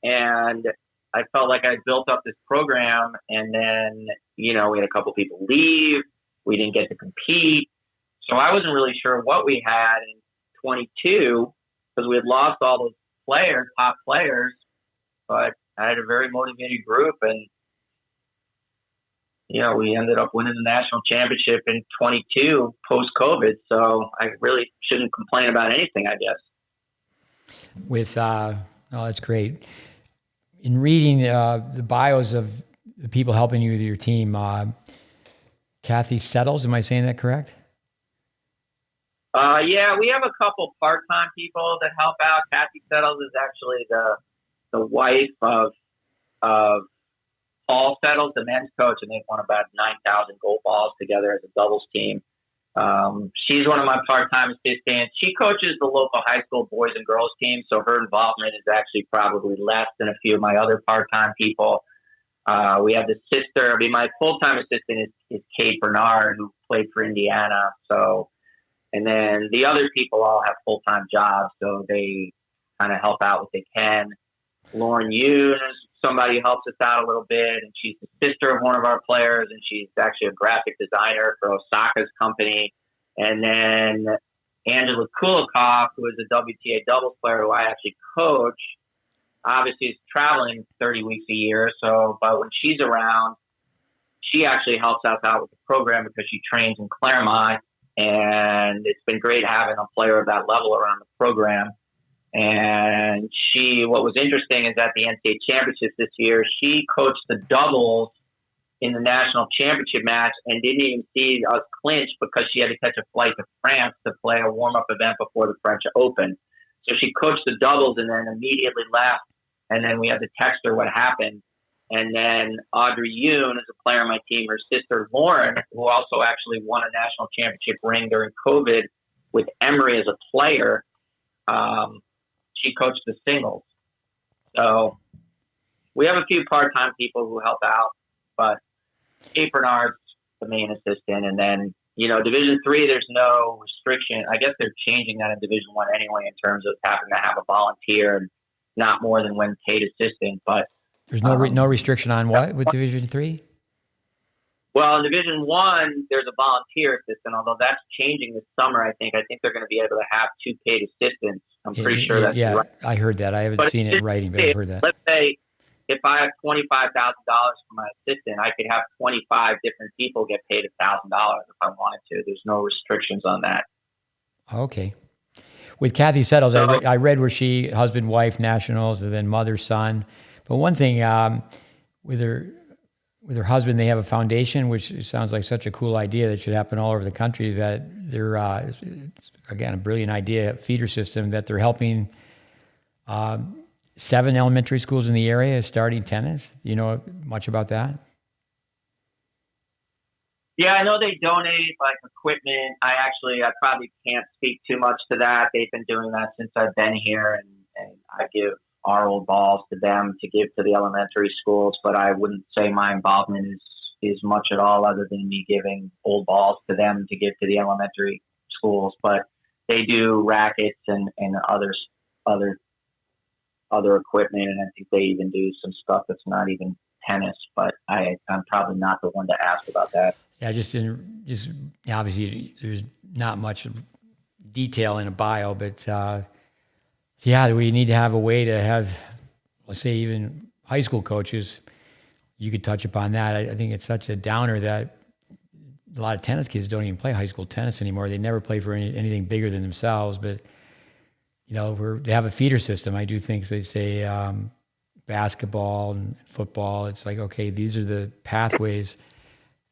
And I felt like I built up this program, and then, we had a couple people leave. We didn't get to compete. So I wasn't really sure what we had in 22 because we had lost all those players, top players, but I had a very motivated group, and, we ended up winning the national championship in 22 post-COVID. So I really shouldn't complain about anything, I guess. That's great. In reading the bios of the people helping you with your team, Kathy Settles, am I saying that correct? Yeah, we have a couple part-time people that help out. Kathy Settles is actually the wife of Paul Settles, the men's coach, and they've won about 9,000 gold balls together as a doubles team. She's one of my part-time assistants. She coaches the local high school boys and girls team, so her involvement is actually probably less than a few of my other part-time people. We have the sister. My full-time assistant is Kate Bernard, who played for Indiana. So, and then the other people all have full-time jobs, so they kind of help out what they can. Lauren Yoon is somebody who helps us out a little bit, and she's the sister of one of our players, and she's actually a graphic designer for Osaka's company. And then Angela Kulikov, who is a WTA doubles player who I actually coach, obviously is traveling 30 weeks a year. But when she's around, she actually helps us out with the program because she trains in Claremont, and it's been great having a player of that level around the program. And what was interesting is at the NCAA championships this year, she coached the doubles in the national championship match and didn't even see us clinch because she had to catch a flight to France to play a warm-up event before the French Open. So she coached the doubles and then immediately left. And then we had to text her what happened. And then Audrey Yoon is a player on my team. Her sister Lauren, who also actually won a national championship ring during COVID with Emory as a player, she coached the singles. So we have a few part-time people who help out, but Kate Bernard's the main assistant. And then, Division III, there's no restriction. I guess they're changing that in Division I anyway in terms of having to have a volunteer and not more than one paid assistant. But there's no restriction on what with Division III? Well, in Division I, there's a volunteer assistant, although that's changing this summer, I think. I think they're going to be able to have 2 paid assistants. I'm pretty sure that's right. I heard that. I haven't seen it in writing, but I've heard that. Let's say if I have $25,000 for my assistant, I could have 25 different people get paid $1,000 if I wanted to. There's no restrictions on that. Okay. With Kathy Settles, I read where she husband, wife, nationals, and then mother, son. But one thing with her husband, they have a foundation, which sounds like such a cool idea that should happen all over the country, that they're, again, a brilliant idea, feeder system, that they're helping 7 elementary schools in the area starting tennis. Do you know much about that? Yeah, I know they donate equipment. I probably can't speak too much to that. They've been doing that since I've been here, and I give our old balls to them to give to the elementary schools, but I wouldn't say my involvement is much at all other than me giving old balls to them to give to the elementary schools. But they do rackets and other equipment, and I think they even do some stuff that's not even tennis, but I'm probably not the one to ask about that. Yeah, obviously there's not much detail in a bio, but we need to have a way to have, let's say, even high school coaches. You could touch upon that. I think it's such a downer that a lot of tennis kids don't even play high school tennis anymore. They never play for anything bigger than themselves, but they have a feeder system. I do think they say basketball and football. It's like, okay, these are the pathways,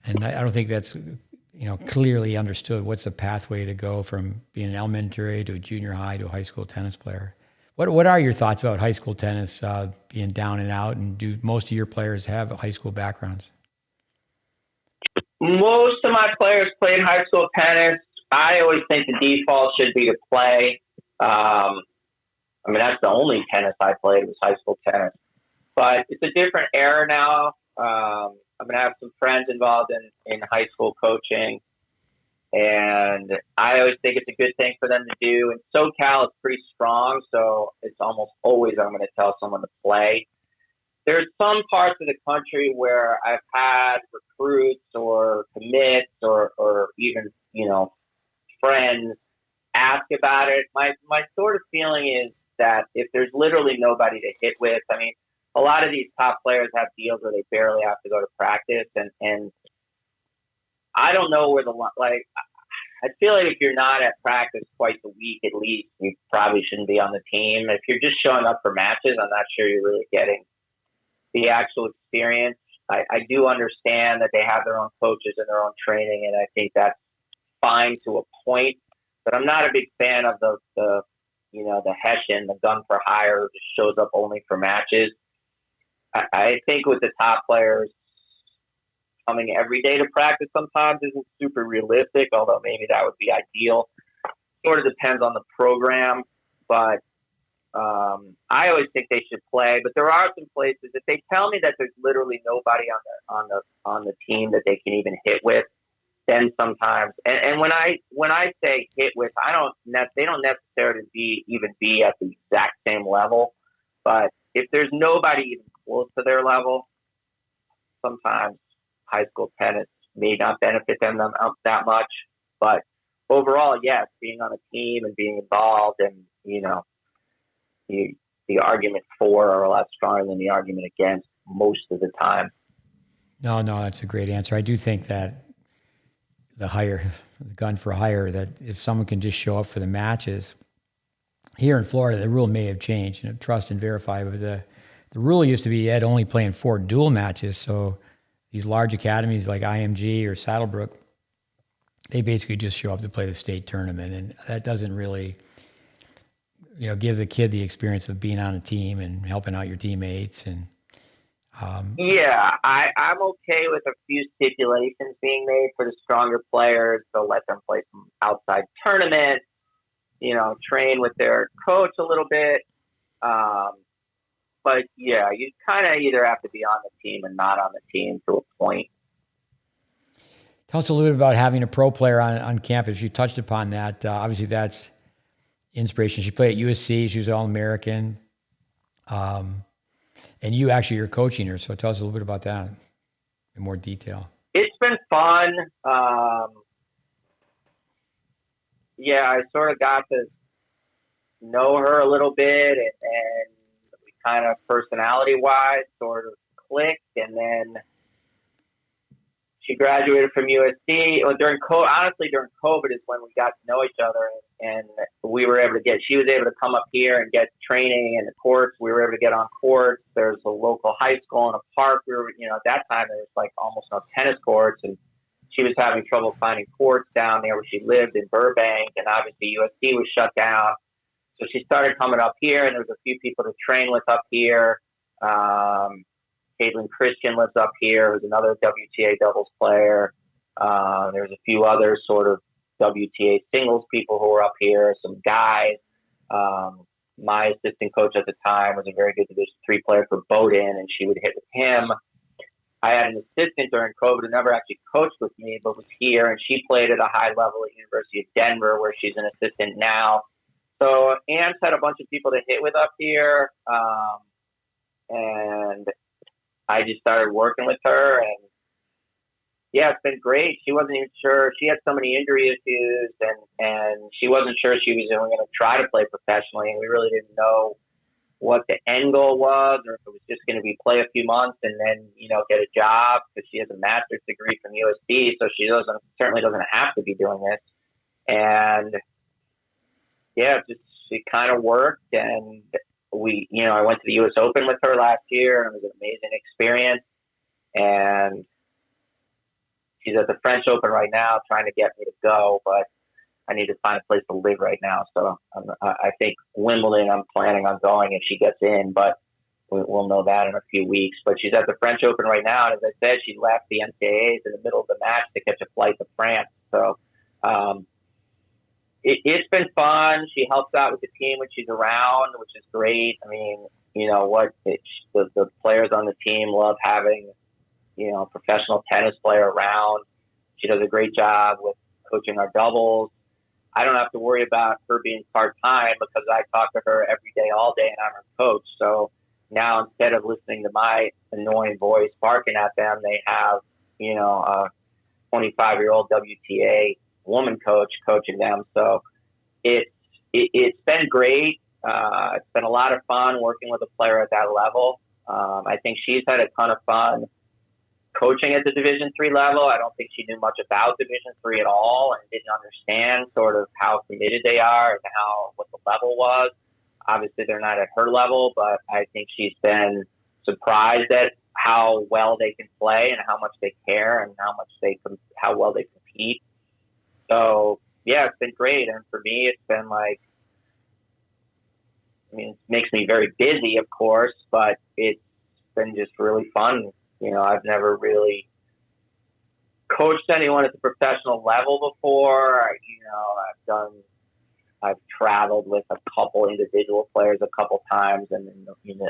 and I don't think that's clearly understood. What's the pathway to go from being an elementary to a junior high to a high school tennis player? What are your thoughts about high school tennis being down and out? And do most of your players have high school backgrounds? Most of my players played high school tennis. I always think the default should be to play. That's the only tennis I played was high school tennis. But it's a different era now. I'm going to have some friends involved in high school coaching. And I always think it's a good thing for them to do. And SoCal is pretty strong, so it's almost always I'm going to tell someone to play. There's some parts of the country where I've had recruits or commits or even, friends ask about it. My sort of feeling is that if there's literally nobody to hit with, a lot of these top players have deals where they barely have to go to practice. And I don't know where I feel like if you're not at practice twice a week at least, you probably shouldn't be on the team. If you're just showing up for matches, I'm not sure you're really getting the actual experience. I do understand that they have their own coaches and their own training, and I think that's fine to a point. But I'm not a big fan of the Hessian, the gun for hire, who just shows up only for matches. I think with the top players, coming every day to practice sometimes isn't super realistic, although maybe that would be ideal. Sort of depends on the program, but I always think they should play. But there are some places, if they tell me that there's literally nobody on the team that they can even hit with, then sometimes. And when I say hit with, they don't necessarily be at the exact same level. But if there's nobody even close to their level, sometimes high school tennis may not benefit them that much. But overall, yes, being on a team and being involved, and the argument for are a lot stronger than the argument against most of the time. No, that's a great answer. I do think that the gun for hire, that if someone can just show up for the matches, here in Florida, the rule may have changed, trust and verify, but the rule used to be you had only playing 4 dual matches. So these large academies like IMG or Saddlebrook, they basically just show up to play the state tournament. And that doesn't really, give the kid the experience of being on a team and helping out your teammates. And I'm okay with a few stipulations being made for the stronger players. So let them play some outside tournaments, train with their coach a little bit. But yeah, you kind of either have to be on the team and not on the team to a point. Tell us a little bit about having a pro player on campus. You touched upon that. Obviously, that's inspiration. She played at USC. She was All-American. And you're coaching her. So tell us a little bit about that in more detail. It's been fun. I sort of got to know her a little bit, and we kind of personality-wise sort of clicked, and then she graduated from USC. During COVID is when we got to know each other, and we were able to she was able to come up here and get training in the courts. We were able to get on courts. There's a local high school in a park. We were, at that time there was like almost no tennis courts, and she was having trouble finding courts down there where she lived in Burbank, and obviously USC was shut down. So she started coming up here, and there was a few people to train with up here. Caitlin Christian lives up here, who's another WTA doubles player. There's a few other sort of WTA singles people who are up here, some guys. my assistant coach at the time was a very good Division III player for Bowdoin, and she would hit with him. I had an assistant during COVID who never actually coached with me, but was here, and she played at a high level at University of Denver, where she's an assistant now. So Anne's had a bunch of people to hit with up here, and I just started working with her, and yeah, it's been great. She wasn't even sure. She had so many injury issues, and she wasn't sure she was even going to try to play professionally, and we really didn't know what the end goal was, or if it was just going to be play a few months and then, get a job, because she has a master's degree from USC, so she certainly doesn't have to be doing this. And yeah, it kind of worked, and I went to the U.S. Open with her last year, and it was an amazing experience. And she's at the French Open right now, trying to get me to go, but I need to find a place to live right now. So I think Wimbledon, I'm planning on going if she gets in, but we'll know that in a few weeks. But she's at the French Open right now, and as I said, she left the NCAAs in the middle of the match to catch a flight to France. So it's been fun. She helps out with the team when she's around, which is great. I mean, the players on the team love having, a professional tennis player around. She does a great job with coaching our doubles. I don't have to worry about her being part-time because I talk to her every day, all day, and I'm her coach. So now instead of listening to my annoying voice barking at them, they have, a 25-year-old WTA woman coach coaching them. So it's been great. It's been a lot of fun working with a player at that level. I think she's had a ton of fun coaching at the Division III level. I don't think she knew much about Division III at all and didn't understand sort of how committed they are and what the level was. Obviously, they're not at her level, but I think she's been surprised at how well they can play and how much they care and how well they compete. So yeah, it's been great. And for me, it's been it makes me very busy, of course, but it's been just really fun. I've never really coached anyone at the professional level before. I've traveled with a couple individual players a couple times, and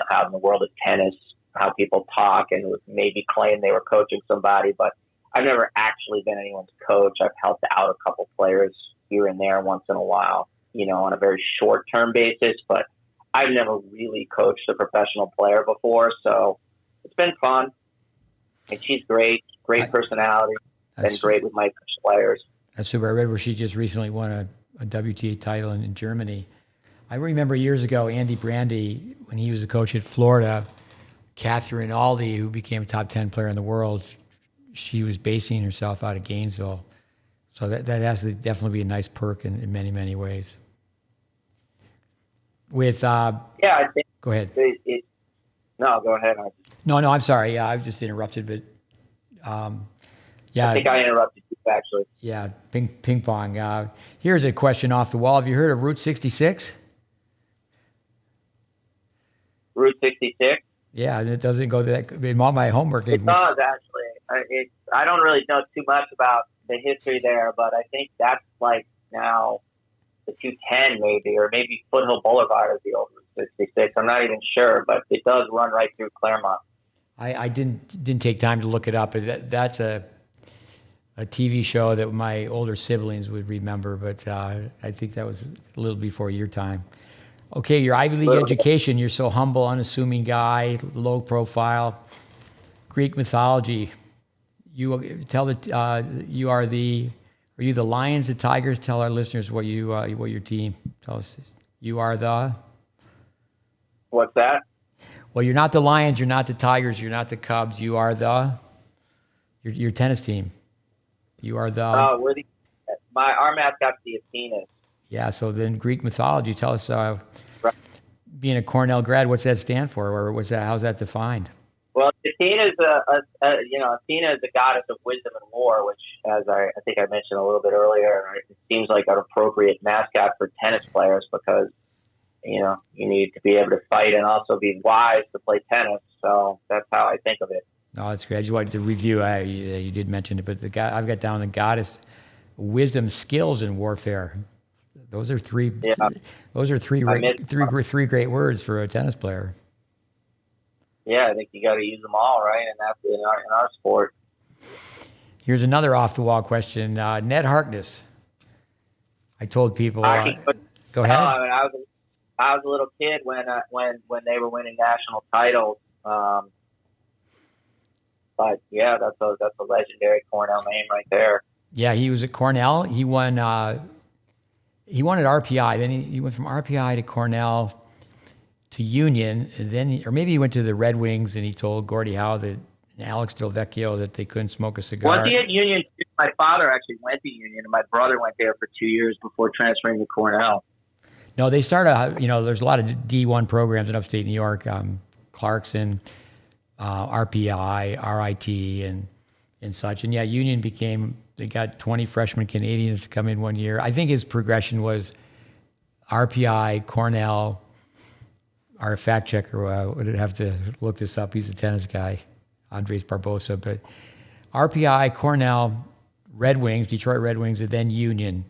how in the world of tennis, how people talk and would maybe claim they were coaching somebody, but I've never actually been anyone's coach. I've helped out a couple players here and there once in a while, on a very short-term basis, but I've never really coached a professional player before, so it's been fun. And she's great personality, and great with my players. That's super. I read where she just recently won a WTA title in Germany. I remember years ago, Andy Brandy, when he was a coach at Florida, Catherine Aldi, who became a top 10 player in the world, she was basing herself out of Gainesville. So that has to definitely be a nice perk in many, many ways. With I think. Go ahead. No, go ahead. No, I'm sorry. Yeah, I just interrupted, but I think I interrupted you, actually. Yeah, ping pong. Here's a question off the wall. Have you heard of Route 66? Route 66? Yeah, and it doesn't go that. In all my homework, it does actually. I don't really know too much about the history there, but I think that's now the 210 maybe, or maybe Foothill Boulevard is the old Route 66. I'm not even sure, but it does run right through Claremont. I didn't take time to look it up. That's a TV show that my older siblings would remember, but I think that was a little before your time. Okay, your Ivy League education. You're so humble, unassuming guy, low profile. Greek mythology. You tell that you are the. Are you the Lions, the Tigers? Tell our listeners what your team. Tell us. You are the. What's that? Well, you're not the Lions. You're not the Tigers. You're not the Cubs. You are your tennis team. You are the. Oh, our mascot's the Athenas. Yeah. So then, Greek mythology. Tell us. Right. Being a Cornell grad, what's that stand for, or what's that? How's that defined? Well, Athena is Athena is the goddess of wisdom and war, which, as I think I mentioned a little bit earlier, it seems like an appropriate mascot for tennis players because, you need to be able to fight and also be wise to play tennis. So that's how I think of it. Oh, that's great. I just wanted to review. You did mention it, but I've got down the goddess, wisdom, skills in warfare. Those are three. Yeah, Those are three I miss. three great words for a tennis player. Yeah, I think you got to use them all, right? And that's in our sport. Here's another off the wall question. Ned Harkness. I told people. Hockey. Go ahead. I was a little kid when they were winning national titles. But yeah, that's a legendary Cornell name right there. Yeah, he was at Cornell. He won. He won at RPI. Then he went from RPI to Cornell to Union, and then or maybe he went to the Red Wings, and he told Gordie Howe that and Alex Del Vecchio that they couldn't smoke a cigar. Was he at Union? My father actually went to Union, and my brother went there for 2 years before transferring to Cornell. No, they started. There's a lot of D1 programs in upstate New York. Clarkson, RPI, RIT, and such. And yeah, Union they got 20 freshman Canadians to come in 1 year. I think his progression was RPI, Cornell. Our fact checker would have to look this up. He's a tennis guy, Andres Barbosa. But RPI, Cornell, Red Wings, Detroit Red Wings, and then Union.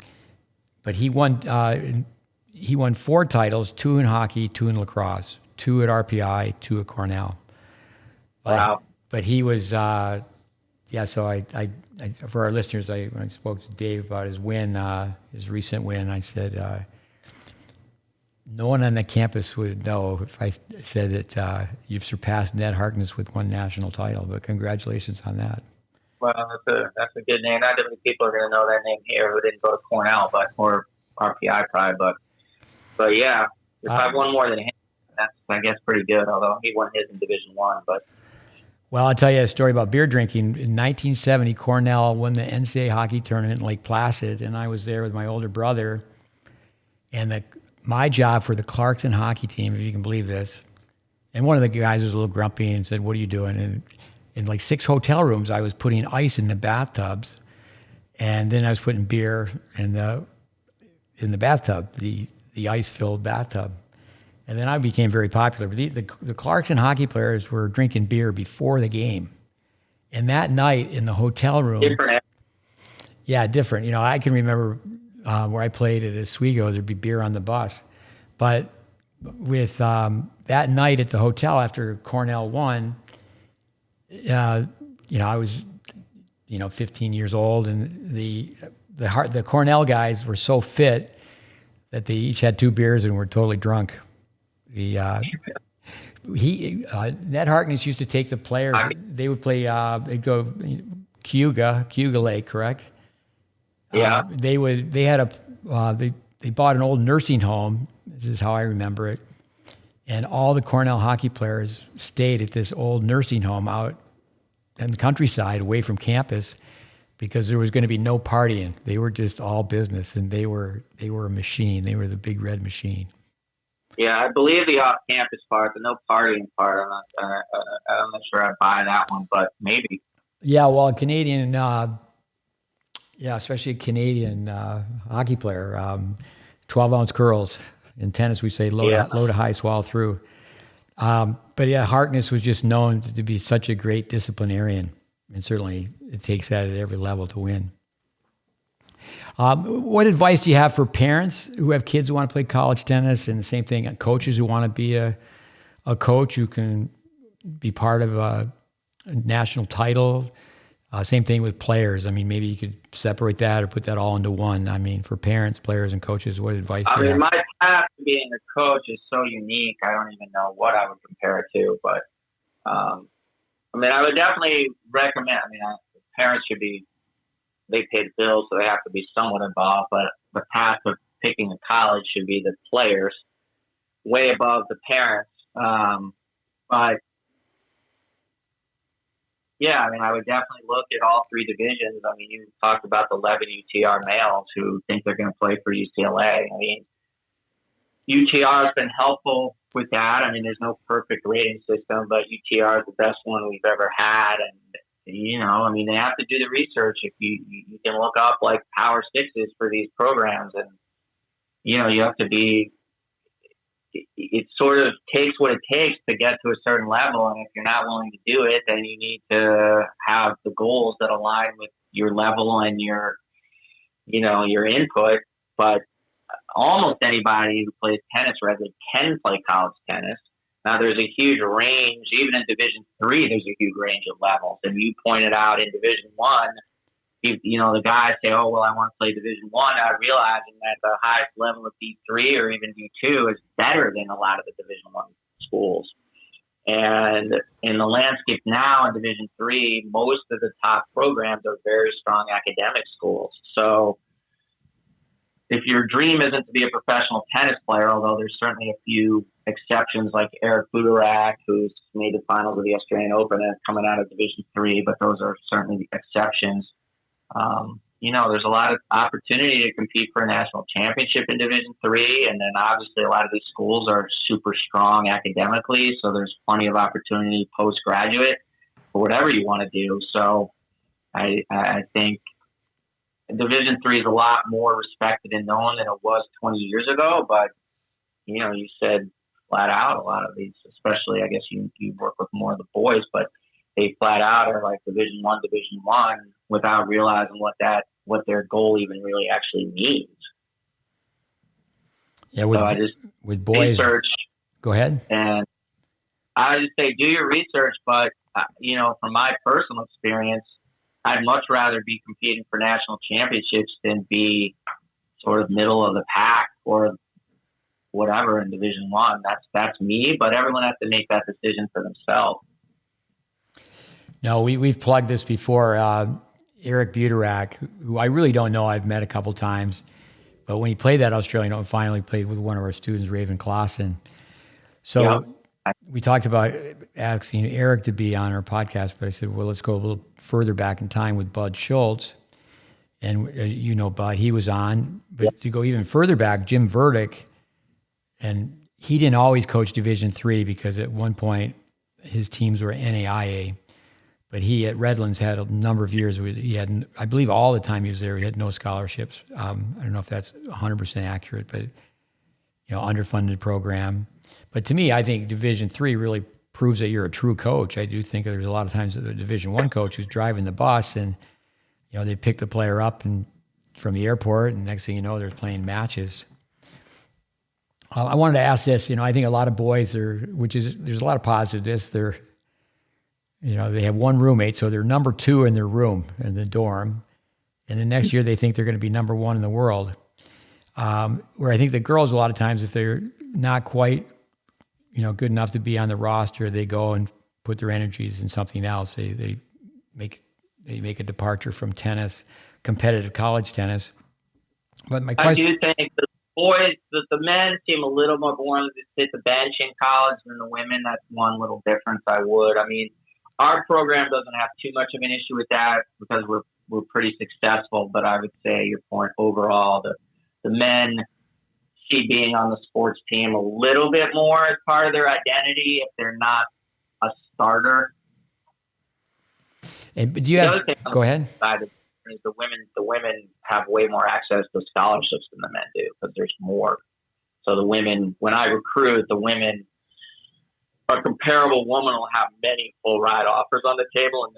But he won 4 titles, 2 in hockey, 2 in lacrosse, 2 at RPI, 2 at Cornell. Wow. But he was, so I for our listeners, when I spoke to Dave about his win, his recent win, I said, no one on the campus would know if I said that you've surpassed Ned Harkness with 1 national title, but congratulations on that. Well, that's a good name. Not many people are going to know that name here who didn't go to Cornell, or RPI probably, but yeah, if I've won more than him, that's, I guess, pretty good, although he won his in Division I, but. Well, I'll tell you a story about beer drinking. In 1970, Cornell won the NCAA hockey tournament in Lake Placid, and I was there with my older brother. And my job for the Clarkson hockey team, if you can believe this, and one of the guys was a little grumpy and said, "What are you doing?" And in like 6 hotel rooms, I was putting ice in the bathtubs, and then I was putting beer in the bathtub, the ice-filled bathtub. And then I became very popular. The Clarkson hockey players were drinking beer before the game. And that night in the hotel room. Different. Yeah, different. I can remember where I played at Oswego, there'd be beer on the bus. But with that night at the hotel after Cornell won, I was, 15 years old. And the Cornell guys were so fit that they each had 2 beers and were totally drunk. Ned Harkness used to take the players. They would play. They'd go Cayuga Lake, correct? Yeah. They bought an old nursing home. This is how I remember it. And all the Cornell hockey players stayed at this old nursing home out in the countryside, away from campus, because there was going to be no partying. They were just all business, and they were a machine. They were the Big Red Machine. Yeah, I believe the off-campus part, the no partying part. I'm not sure I buy that one, but maybe. Yeah, well, a Canadian, especially a Canadian hockey player, 12-ounce curls. In tennis, we say low to high, swallow through. But yeah, Harkness was just known to be such a great disciplinarian, and certainly it takes that at every level to win. What advice do you have for parents who have kids who want to play college tennis, and the same thing, coaches who want to be a coach who can be part of a national title? Same thing with players. I mean, maybe you could separate that or put that all into one. I mean, for parents, players, and coaches, what advice do you have? My path to being a coach is so unique. I don't even know what I would compare it to, but I would definitely recommend. Parents should be. They pay the bills, so they have to be somewhat involved. But the path of picking a college should be the players, way above the parents. But yeah, I would definitely look at all 3 divisions. You talked about the 11 UTR males who think they're going to play for UCLA. UTR has been helpful with that. There's no perfect rating system, but UTR is the best one we've ever had, and they have to do the research. If you can look up like Power Sixes for these programs, and you have to be. It sort of takes what it takes to get to a certain level, and if you're not willing to do it, then you need to have the goals that align with your level and your input. But almost anybody who plays tennis regularly can play college tennis. Now, there's a huge range, even in Division III, there's a huge range of levels. And you pointed out in Division I, the guys say, oh, well, I want to play Division I, not realizing that the highest level of D3 or even D2 is better than a lot of the Division I schools. And in the landscape now in Division III, most of the top programs are very strong academic schools. So if your dream isn't to be a professional tennis player, although there's certainly a few exceptions like Eric Buderak, who's made the finals of the Australian Open and coming out of Division III, but those are certainly the exceptions. There's a lot of opportunity to compete for a national championship in Division III, and then obviously a lot of these schools are super strong academically, so there's plenty of opportunity postgraduate for whatever you want to do. So I think Division III is a lot more respected and known than it was 20 years ago, but you said flat out a lot of these, especially I guess you work with more of the boys, but they flat out are like Division I without realizing what their goal even really actually means. Yeah, with boys. Research. Go ahead. And I just say do your research, but from my personal experience, I'd much rather be competing for national championships than be sort of middle of the pack or whatever in Division I. That's me, but everyone has to make that decision for themselves. No, we've plugged this before. Eric Buderak, who I really don't know, I've met a couple times, but when he played that Australian Open final, he played with one of our students, Raven Clausen. So we talked about asking Eric to be on our podcast, but I said, well, let's go a little further back in time with Bud Schultz. And Bud, he was on, but to go even further back, Jim Verdick, and he didn't always coach Division III because at one point his teams were NAIA. But he at Redlands had a number of years. He had, I believe, all the time he was there, he had no scholarships. I don't know if that's 100% accurate, but underfunded program. But to me, I think Division III really proves that you're a true coach. I do think there's a lot of times that the Division I coach who's driving the bus, and they pick the player up and from the airport, and next thing you know, they're playing matches. I wanted to ask this. I think a lot of boys there's a lot of positive to this. They have one roommate, so they're number 2 in their room, in the dorm. And the next year they think they're going to be number 1 in the world. Where I think the girls, a lot of times, if they're not quite, good enough to be on the roster, they go and put their energies in something else. They make a departure from tennis, competitive college tennis. But my question, I do think the boys, the men seem a little more willing to sit the bench in college than the women. That's one little difference I would. I mean, our program doesn't have too much of an issue with that because we're pretty successful. But I would say your point overall, the men see being on the sports team a little bit more as part of their identity if they're not a starter. And do you have? Go ahead. The women have way more access to scholarships than the men do because there's more. So the women, when I recruit, the women. A comparable woman will have many full ride offers on the table, and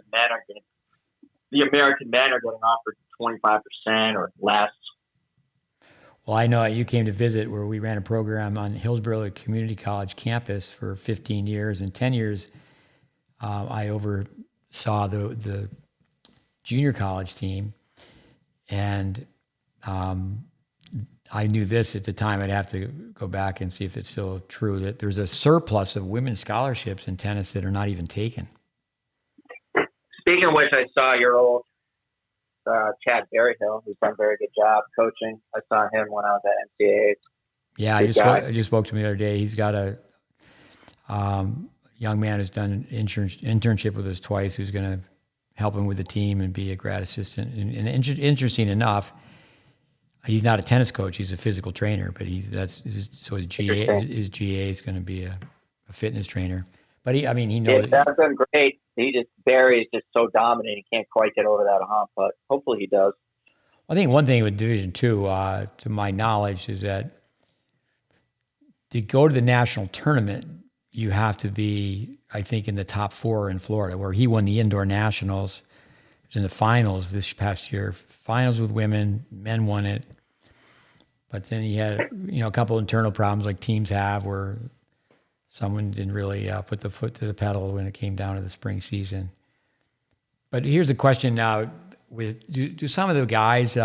the American men are getting offered 25% or less. Well, I know you came to visit where we ran a program on Hillsborough Community College campus for 15 years. And 10 years, I oversaw the junior college team, and I knew this at the time. I'd have to go back and see if it's still true that there's a surplus of women's scholarships in tennis that are not even taken. Speaking of which, I saw your old Chad Berryhill, who's done a very good job coaching. I saw him when I was at NCAA. Yeah, I just spoke to him the other day. He's got a young man who's done an internship with us twice, who's going to help him with the team and be a grad assistant. And interesting enough, he's not a tennis coach; he's a physical trainer. But his GA is going to be a fitness trainer. But he knows. That's been great. Barry's just so dominant; he can't quite get over that hump. But hopefully, he does. I think one thing with Division II, to my knowledge, is that to go to the national tournament, you have to be, I think, in the top 4 in Florida, where he won the indoor nationals. He was in the finals this past year. Finals with women, men won it. but then he had, a couple internal problems like teams have where someone didn't really put the foot to the pedal when it came down to the spring season. But here's the question now: do some of the guys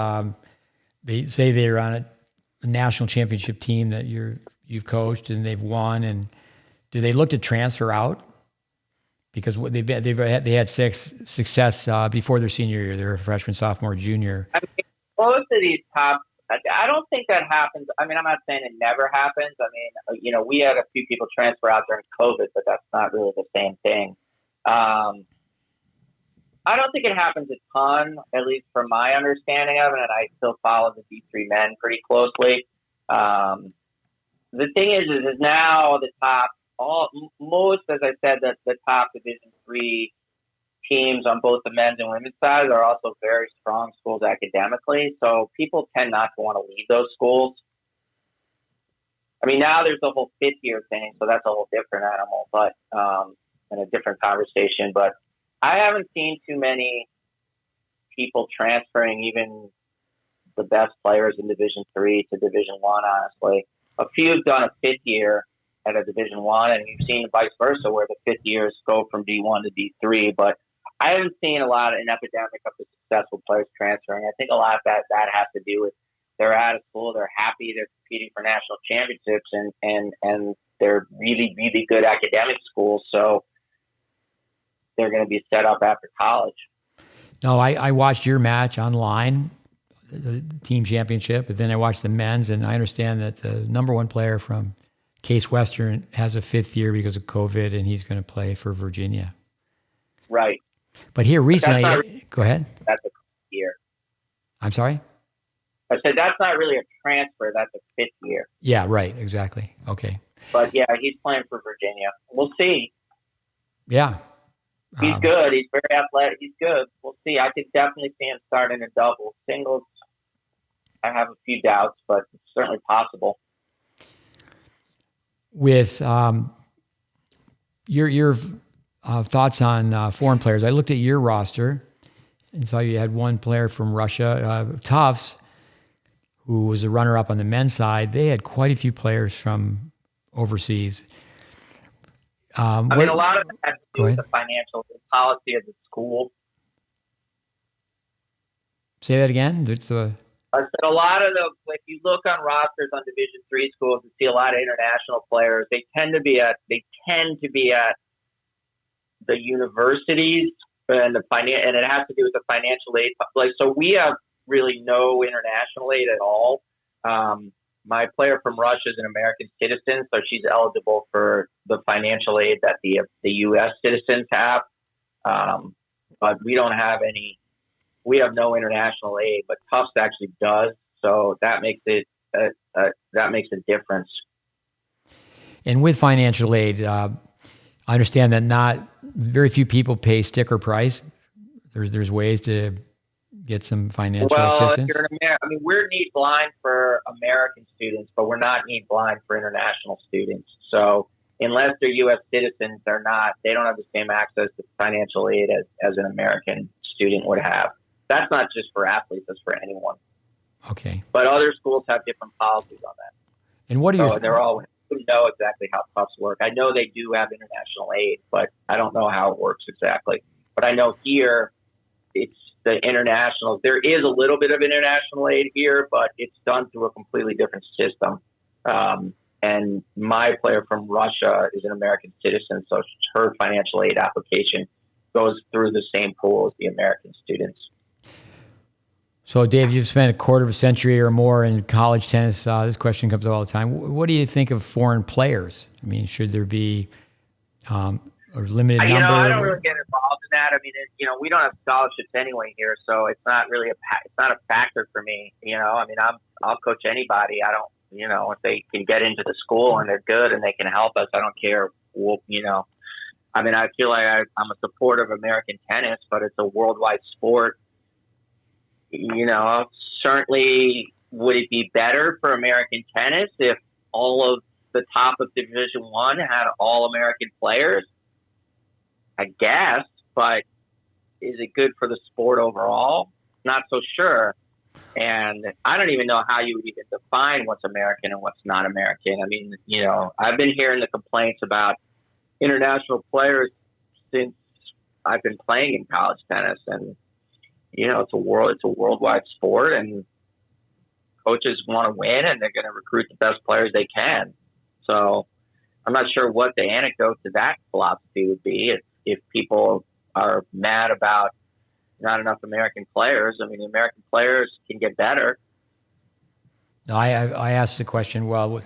they say they're on a national championship team that you've coached and they've won, and do they look to transfer out because they had success before their senior year? They're a freshman, sophomore, junior. I mean, most of these top. I don't think that happens. I mean, I'm not saying it never happens. I mean, we had a few people transfer out during COVID, but that's not really the same thing. I don't think it happens a ton, at least from my understanding of it, and I still follow the D3 men pretty closely. The thing is now the top, most, as I said, that the top Division III teams on both the men's and women's side are also very strong schools academically, so people tend not to want to leave those schools. I mean, now there's the whole fifth year thing, so that's a whole different animal, but and a different conversation. But I haven't seen too many people transferring even the best players in Division III to Division I, honestly. A few have done a fifth year at a Division I, and you've seen vice versa, where the fifth years go from D1 to D3. But I haven't seen an epidemic of the successful players transferring. I think a lot of that has to do with they're out of school, they're happy, they're competing for national championships, and they're really, really good academic schools. So they're going to be set up after college. No, I watched your match online, the team championship, but then I watched the men's, and I understand that the number one player from Case Western has a fifth year because of COVID, and he's going to play for Virginia. Right. But here recently, go ahead. That's a year. I'm sorry? I said that's not really a transfer. That's a fifth year. Yeah, right. Exactly. Okay. But yeah, he's playing for Virginia. We'll see. Yeah. He's good. He's very athletic. He's good. We'll see. I could definitely see him starting a double. Singles, I have a few doubts, but it's certainly possible. With your thoughts on foreign players, I looked at your roster and saw you had one player from Russia, Tufts, who was a runner-up on the men's side. They had quite a few players from overseas. I mean, a lot of it has to do with the financial policy of the school. Say that again? I said a lot of if you look on rosters on Division III schools and see a lot of international players, they tend to be at the universities and and it has to do with the financial aid. Like, so we have really no international aid at all. My player from Russia is an American citizen, so she's eligible for the financial aid that the U.S. citizens have. But we don't have any. We have no international aid, but Tufts actually does, so that makes it that makes a difference. And with financial aid, I understand that not very few people pay sticker price. There's ways to get some financial assistance. We're need blind for American students, but we're not need blind for international students. So unless they're U.S. citizens, they don't have the same access to financial aid as an American student would have. That's not just for athletes; that's for anyone. Okay. But other schools have different policies on that. And what do you? They're all. I don't know exactly how Tufts work. I know they do have international aid, but I don't know how it works exactly. But I know here, it's the international. There is a little bit of international aid here, but it's done through a completely different system. And my player from Russia is an American citizen, so her financial aid application goes through the same pool as the American students. So, Dave, you've spent a quarter of a century or more in college tennis. This question comes up all the time. What do you think of foreign players? I mean, should there be a limited number? I don't really get involved in that. I mean, we don't have scholarships anyway here, so it's not really it's not a factor for me. I mean, I'll coach anybody. I don't, if they can get into the school and they're good and they can help us, I don't care. I mean, I feel like I'm a supporter of American tennis, but it's a worldwide sport. Certainly, would it be better for American tennis if all of the top of Division I had all American players? I guess, but is it good for the sport overall? Not so sure. And I don't even know how you would even define what's American and what's not American. I mean, I've been hearing the complaints about international players since I've been playing in college tennis, and it's a worldwide sport, and coaches want to win, and they're going to recruit the best players they can. So I'm not sure what the antidote to that philosophy would be if people are mad about not enough American players. I mean, the American players can get better. No, I asked the question, well,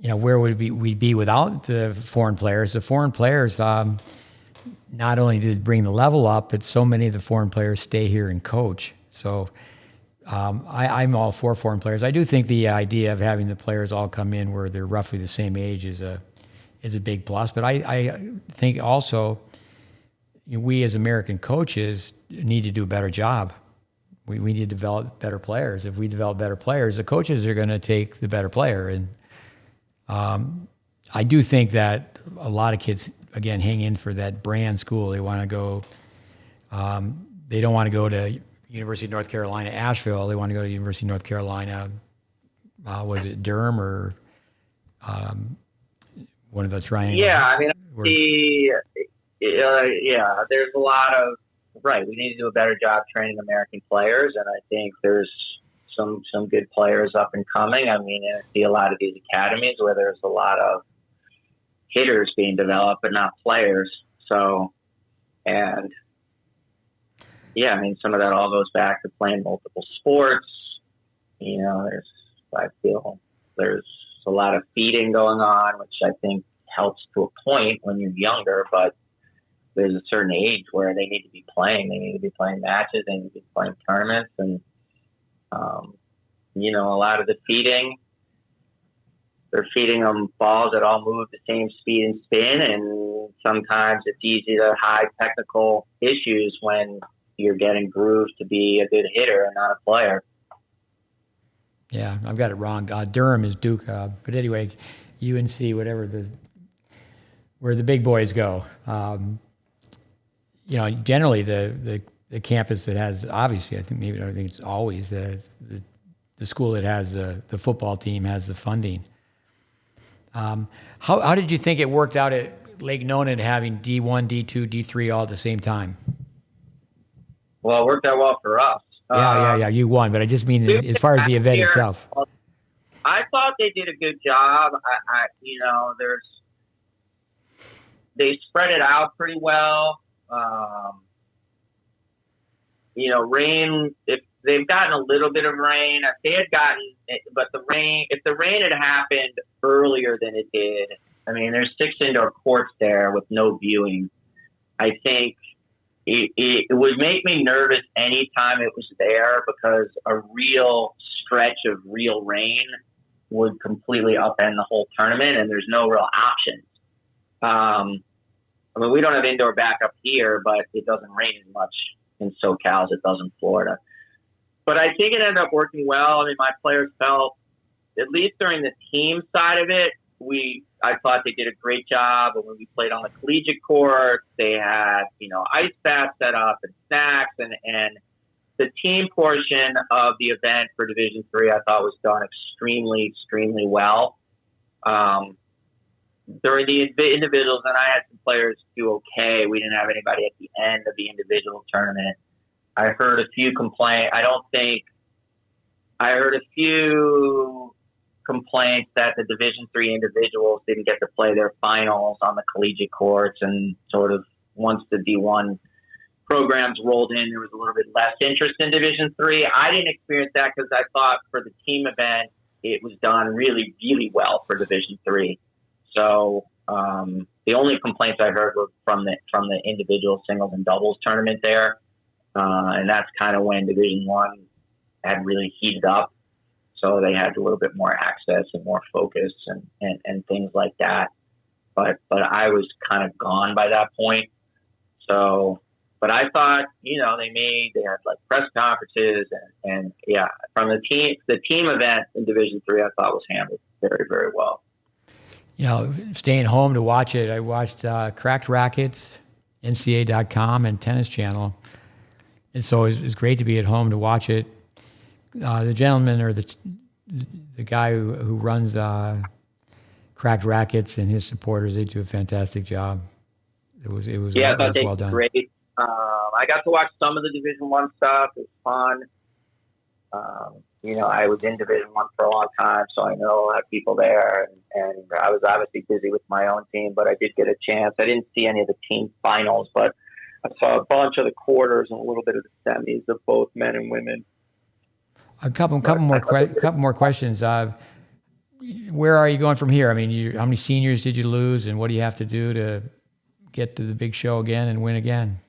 where would we be without the foreign players? The foreign players, not only did bring the level up, but so many of the foreign players stay here and coach. So I'm all for foreign players. I do think the idea of having the players all come in where they're roughly the same age is a big plus. But I think also we as American coaches need to do a better job. We need to develop better players. If we develop better players, the coaches are going to take the better player. And I do think that a lot of kids, again, hang in for that brand school. They want to go, they don't want to go to University of North Carolina, Asheville. They want to go to University of North Carolina, was it Durham or one of the triangles? Yeah, I mean, there's a lot of, right, we need to do a better job training American players, and I think there's some good players up and coming. I mean, I see a lot of these academies where there's a lot of hitters being developed, but not players. So, and yeah, I mean, some of that all goes back to playing multiple sports. I feel there's a lot of feeding going on, which I think helps to a point when you're younger, but there's a certain age where they need to be playing. They need to be playing matches. They need to be playing tournaments. And, a lot of the feeding, they're feeding them balls that all move the same speed and spin. And sometimes it's easy to hide technical issues when you're getting grooves to be a good hitter and not a player. Yeah, I've got it wrong. Durham is Duke. But anyway, UNC, where the big boys go. Generally the campus that has, obviously, I think it's always the school that has the football team has the funding. How did you think it worked out at Lake Nona having D1, D2, D3 all at the same time? Well, it worked out well for us. Yeah. You won, but I just mean as far as the event itself. I thought they did a good job. They spread it out pretty well. Rain, if they've gotten a little bit of rain, if the rain had happened earlier than it did, I mean, there's 6 indoor courts there with no viewing. I think it would make me nervous anytime it was there, because a real stretch of real rain would completely upend the whole tournament, and there's no real options. I mean, we don't have indoor backup here, but it doesn't rain as much in SoCal as it does in Florida. But I think it ended up working well. I mean, my players felt, at least during the team side of it, I thought they did a great job. And when we played on the collegiate court, they had, ice baths set up and snacks, and the team portion of the event for Division III, I thought was done extremely, extremely well. During the individuals, and I had some players do okay. We didn't have anybody at the end of the individual tournament. I heard a few complaints. I heard a few complaints that the Division III individuals didn't get to play their finals on the collegiate courts, and sort of once the D1 programs rolled in, there was a little bit less interest in Division III. I didn't experience that because I thought for the team event, it was done really, really well for Division III. So the only complaints I heard were from the individual singles and doubles tournament there, and that's kind of when Division I had really heated up. So they had a little bit more access and more focus and things like that. But I was kind of gone by that point. So, but I thought, they had like press conferences and yeah, from the team event in Division III, I thought was handled very, very well. Staying home to watch it, I watched Cracked Rackets, ncaa.com, and Tennis Channel. And so it was great to be at home to watch it. the gentleman or the guy who runs Cracked Rackets and his supporters, they do a fantastic job. It was Yeah, I thought they well did done. great. I got to watch some of the Division I stuff. It was fun. I was in Division I for a long time, so I know a lot of people there. And I was obviously busy with my own team, but I did get a chance. I didn't see any of the team finals, but I saw a bunch of the quarters and a little bit of the semis of both men and women. A couple more questions. Where are you going from here? I mean, how many seniors did you lose, and what do you have to do to get to the big show again and win again?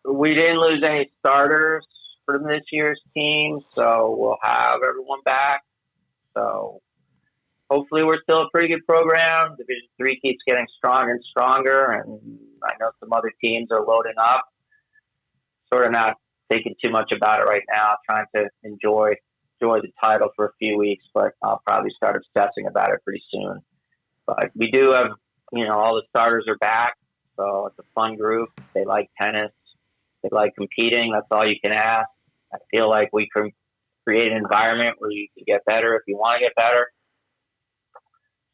We didn't lose any starters from this year's team, so we'll have everyone back. So hopefully we're still a pretty good program. Division III keeps getting stronger and stronger, and I know some other teams are loading up. Sort of not thinking too much about it right now, trying to enjoy the title for a few weeks, but I'll probably start obsessing about it pretty soon. But we do have, all the starters are back, so it's a fun group. They like tennis. They like competing. That's all you can ask. I feel like we can create an environment where you can get better if you want to get better.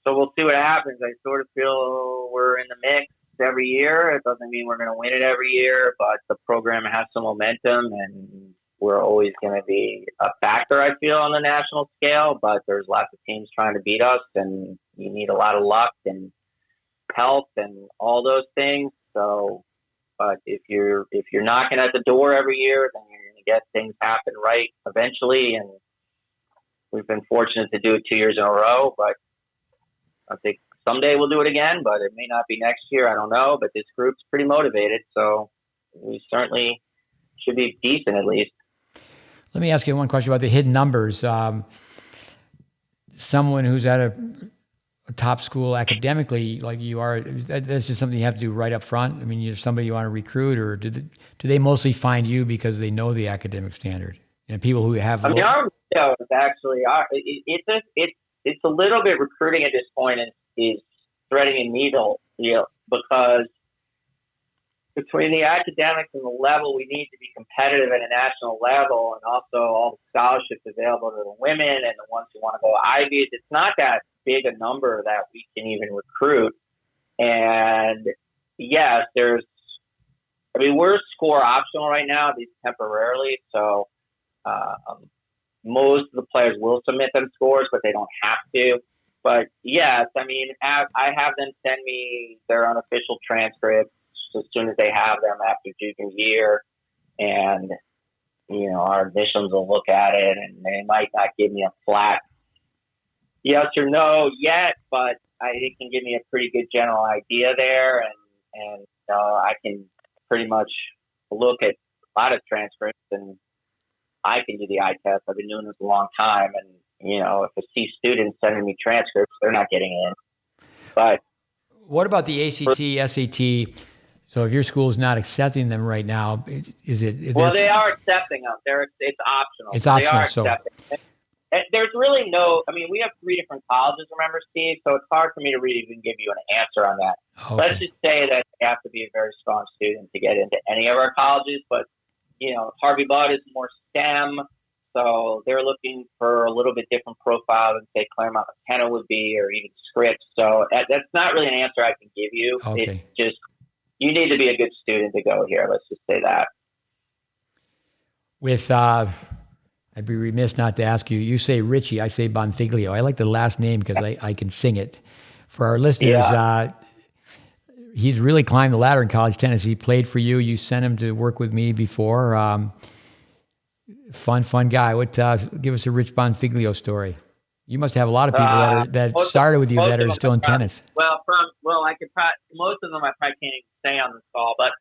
So we'll see what happens. I sort of feel we're in the mix every year. It doesn't mean we're going to win it every year, but the program has some momentum, and we're always going to be a factor, I feel, on the national scale. But there's lots of teams trying to beat us, and you need a lot of luck and health and all those things. So, but if you're knocking at the door every year, then you're going to get things happen right eventually. And we've been fortunate to do it 2 years in a row, but I think someday we'll do it again, but it may not be next year. I don't know, but this group's pretty motivated, so we certainly should be decent at least. Let me ask you one question about the hidden numbers. Someone who's at a top school academically, like you are, that's just something you have to do right up front? I mean, you're somebody you want to recruit, or do they mostly find you because they know the academic standard? People who have... I mean, our video is actually... It's a little bit recruiting at this point is threading a needle, because between the academics and the level we need to be competitive at a national level, and also all the scholarships available to the women and the ones who want to go Ivies, it's not that big a number that we can even recruit. And yes, we're score optional right now, at least temporarily. So most of the players will submit them scores, but they don't have to. But yes, I mean, I have them send me their unofficial transcripts as soon as they have them after junior year, and our admissions will look at it, and they might not give me a flat yes or no yet, but it can give me a pretty good general idea there, and I can pretty much look at a lot of transcripts, and I can do the eye test. I've been doing this a long time, and if I see students sending me transcripts, they're not getting in. But what about the ACT, SAT? So if your school is not accepting them right now, is it? Well, they are accepting them. It's optional. It's optional. They are accepting. There's really no. I mean, we have 3 different colleges. Remember, Steve? So it's hard for me to really even give you an answer on that. Okay. Let's just say that you have to be a very strong student to get into any of our colleges. But Harvey Budd is more STEM. So they're looking for a little bit different profile than, say, Claremont-Mudd-Scripts would be, or even Scripps. So that's not really an answer I can give you. Okay. It's just, you need to be a good student to go here. Let's just say that. I'd be remiss not to ask you, you say Richie, I say Bonfiglio. I like the last name because I can sing it. For our listeners, he's really climbed the ladder in college tennis. He played for you. You sent him to work with me before. Fun guy. Give us a Rich Bonfiglio story. You must have a lot of people that started with you that are still in tennis. Most of them I probably can't even say on this call, but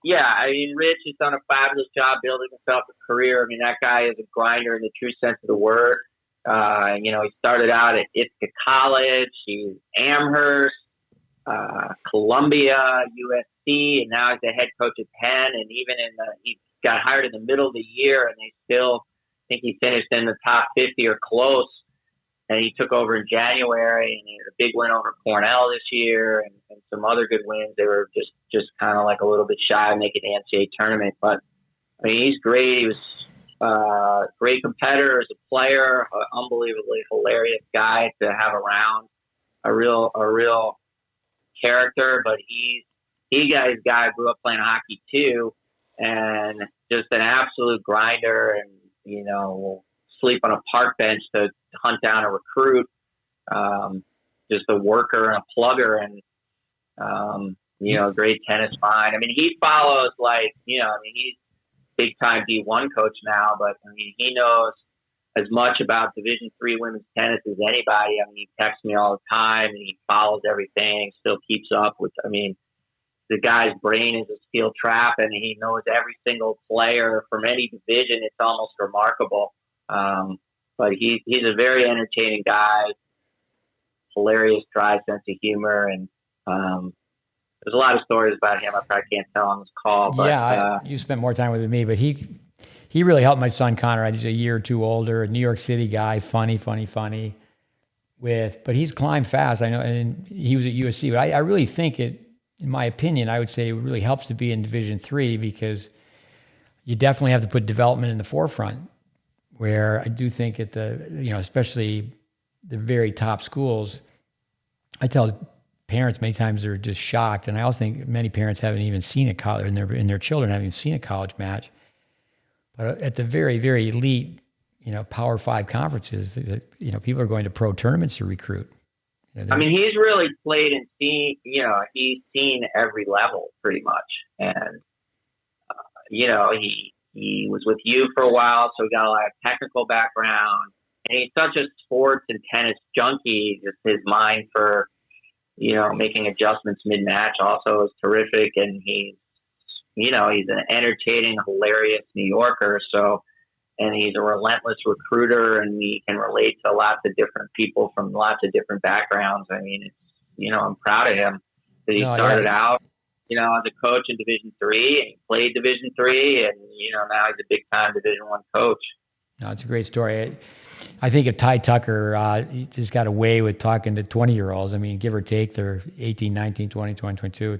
yeah, I mean, Rich has done a fabulous job building himself a career. I mean, that guy is a grinder in the true sense of the word. He started out at Ithaca College, he's Amherst, Columbia, USC, and now he's the head coach at Penn. And even he got hired in the middle of the year, and they still think he finished in the top 50 or close. And he took over in January, and he had a big win over Cornell this year, and some other good wins. They were just kind of like a little bit shy of making the NCAA tournament. But I mean, he's great. He was great competitor as a player, an unbelievably hilarious guy to have around, a real character, but he got his guy grew up playing hockey too, and just an absolute grinder, and will sleep on a park bench to hunt down a recruit. Just a worker and a plugger, and great tennis mind. I mean, he follows he's big time D1 coach now, but I mean, he knows as much about Division III women's tennis as anybody. I mean, he texts me all the time, and he follows everything, still keeps up with. I mean, the guy's brain is a steel trap, and he knows every single player from any division. It's almost remarkable. But he's a very entertaining guy, hilarious, dry sense of humor, and there's a lot of stories about him I probably can't tell on this call. But you spent more time with me, but he really helped my son Connor. He's a year or two older, a New York City guy, funny. But he's climbed fast. I know, and he was at USC. But I really think in my opinion, I would say it really helps to be in Division III because you definitely have to put development in the forefront. Where I do think at especially the very top schools, I tell parents many times they're just shocked, and I also think many parents haven't even seen a college, and their children haven't even seen a college match. But at the very, very elite, Power 5 conferences, people are going to pro tournaments to recruit. I mean, he's really played and seen. He's seen every level pretty much, and he was with you for a while, so he got a lot of technical background. And he's such a sports and tennis junkie. Just his mind for, making adjustments mid-match also is terrific. And he's an entertaining, hilarious New Yorker. So, and he's a relentless recruiter, and he can relate to lots of different people from lots of different backgrounds. I mean, I'm proud of him that he started out, as a coach in Division III, and he played Division III, and now he's a big time Division I coach. No, it's a great story. I think of Ty Tucker, he just got away with talking to 20-year-olds. I mean, give or take, they're 18, 19, 20, 22.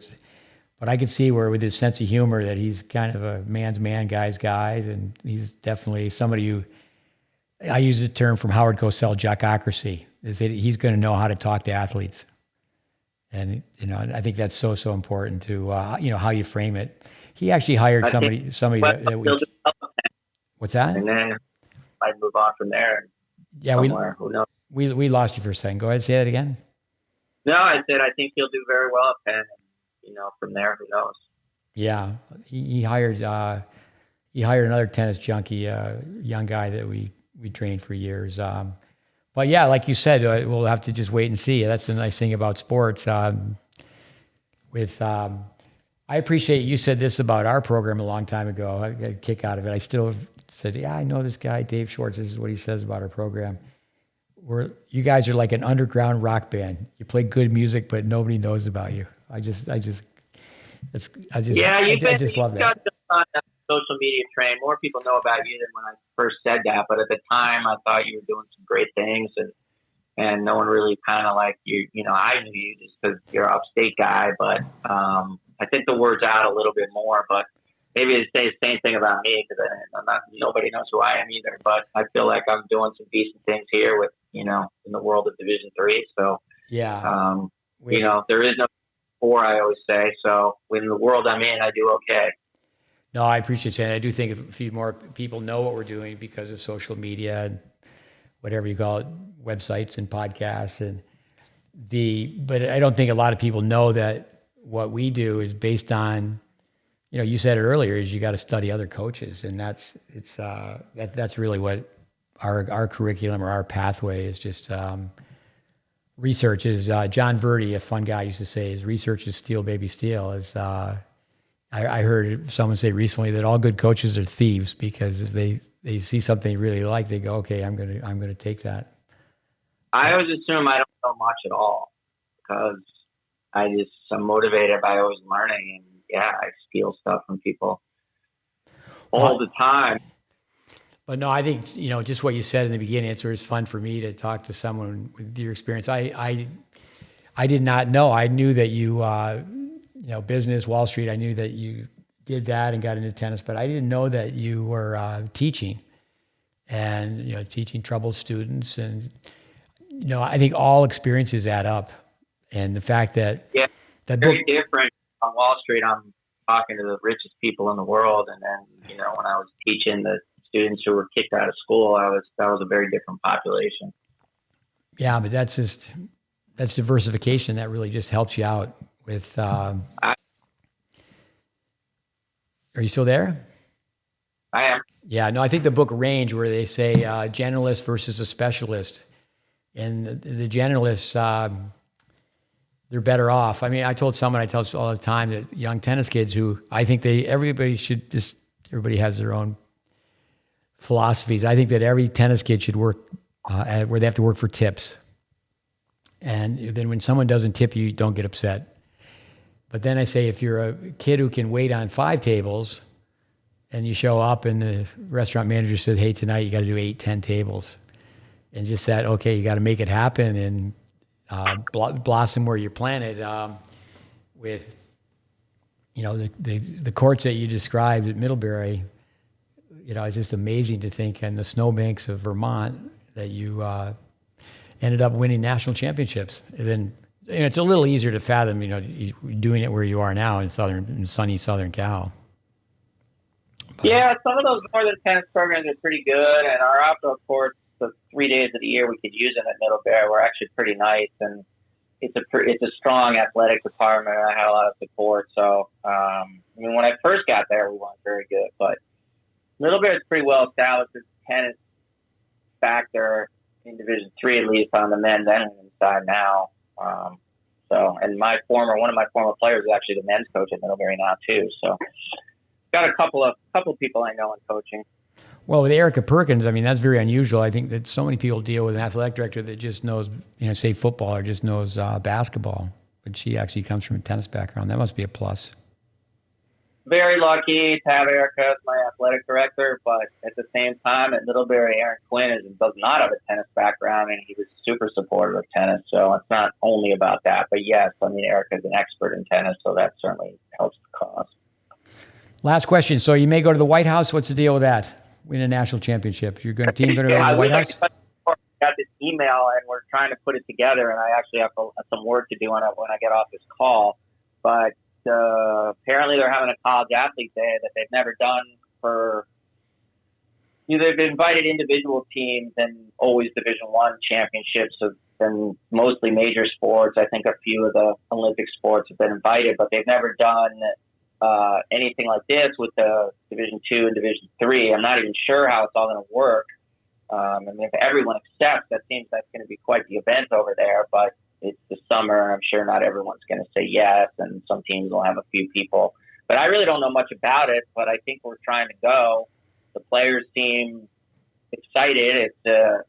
But I could see where with his sense of humor that he's kind of a man's man, guy's guys, and he's definitely somebody who, I use the term from Howard Cosell, jockocracy, is that he's going to know how to talk to athletes. And, I think that's so important to, how you frame it. He actually hired somebody that we... What's that? And then I'd move on from there. Yeah, who knows? We lost you for a second. Go ahead, say that again. No, I said I think he'll do very well at Penn. And, from there, who knows? Yeah, he hired another tennis junkie, a young guy that we trained for years. But yeah, like you said, we'll have to just wait and see. That's the nice thing about sports. I appreciate you said this about our program a long time ago. I got a kick out of it. I still said, yeah, I know this guy, Dave Schwartz. This is what he says about our program. You guys are like an underground rock band. You play good music, but nobody knows about you. I just love that. On the social media train, more people know about you than when I first said that. But at the time, I thought you were doing some great things, and no one really kind of like you. I knew you just because you're an upstate guy, but I think the word's out a little bit more. But maybe they say the same thing about me because nobody knows who I am either. But I feel like I'm doing some decent things here with in the world of Division III. So yeah, there is no four, I always say. So in the world I'm in, I do okay. No, I appreciate saying. I do think if a few more people know what we're doing because of social media and whatever you call it, websites and podcasts, but I don't think a lot of people know that what we do is based on, you said it earlier, is you got to study other coaches, and that's really what our curriculum or our pathway is. Just research is. John Verdi, a fun guy, used to say, "Is research is steel, baby, steel." I heard someone say recently that all good coaches are thieves because if they see something they really like, they go, okay, I'm gonna take that. I always assume I don't know much at all because I'm motivated by always learning, and I steal stuff from people all the time. But no, I think just what you said in the beginning. It's always fun for me to talk to someone with your experience. I did not know. I knew that you. Business, Wall Street, I knew that you did that and got into tennis, but I didn't know that you were teaching. and teaching troubled students, and I think all experiences add up, and the fact that that very different on Wall Street. I'm talking to the richest people in the world, and then when I was teaching the students who were kicked out of school, that was a very different population. Yeah, but that's diversification that really just helps you out with. Are you still there? I am. Yeah, no, I think the book Range, where they say generalist versus a specialist, and the generalists, they're better off. I mean, I tell all the time that young tennis kids who I think everybody has their own philosophies. I think that every tennis kid should work where they have to work for tips. And then when someone doesn't tip you, don't get upset. But then I say, if you're a kid who can wait on 5 tables and you show up and the restaurant manager said, hey, tonight you got to do 8, 10 tables. And just that, okay, you got to make it happen and blossom where you're planted with, the courts that you described at Middlebury. It's just amazing to think in the snowbanks of Vermont that you ended up winning national championships. And then it's a little easier to fathom, doing it where you are now in sunny Southern Cal. Yeah, some of those northern tennis programs are pretty good, and our outdoor courts, the 3 days of the year we could use them at Middlebury, were actually pretty nice, and it's a strong athletic department, and I had a lot of support. So, when I first got there, we weren't very good, but Middlebury is pretty well established. There's tennis factor in Division III, at least on the men's and women's side now. And one of my former players is actually the men's coach at Middlebury now too. So, got a couple of people I know in coaching. Well, with Erica Perkins, I mean, that's very unusual. I think that so many people deal with an athletic director that just knows, say football or just knows basketball, but she actually comes from a tennis background. That must be a plus. Very lucky to have Erica as my athletic director, but at the same time, at Middlebury, Aaron Quinn does not have a tennis background, and he was super supportive of tennis. So it's not only about that, but yes, Erica's an expert in tennis, so that certainly helps the cause. Last question. So you may go to the White House. What's the deal with that? Win a national championship. You're going to go to the White House? I got this email, and we're trying to put it together, and I actually have some work to do when I get off this call. But apparently they're having a college athlete day that they've never done for. They've invited individual teams and always Division I championships have been mostly major sports. I think a few of the Olympic sports have been invited, but they've never done anything like this with the Division II and Division III. I'm not even sure how it's all going to work. If everyone accepts, that seems that's going to be quite the event over there, but it's the summer. I'm sure not everyone's going to say yes, and some teams will have a few people. But I really don't know much about it, but I think we're trying to go. The players seem excited. It's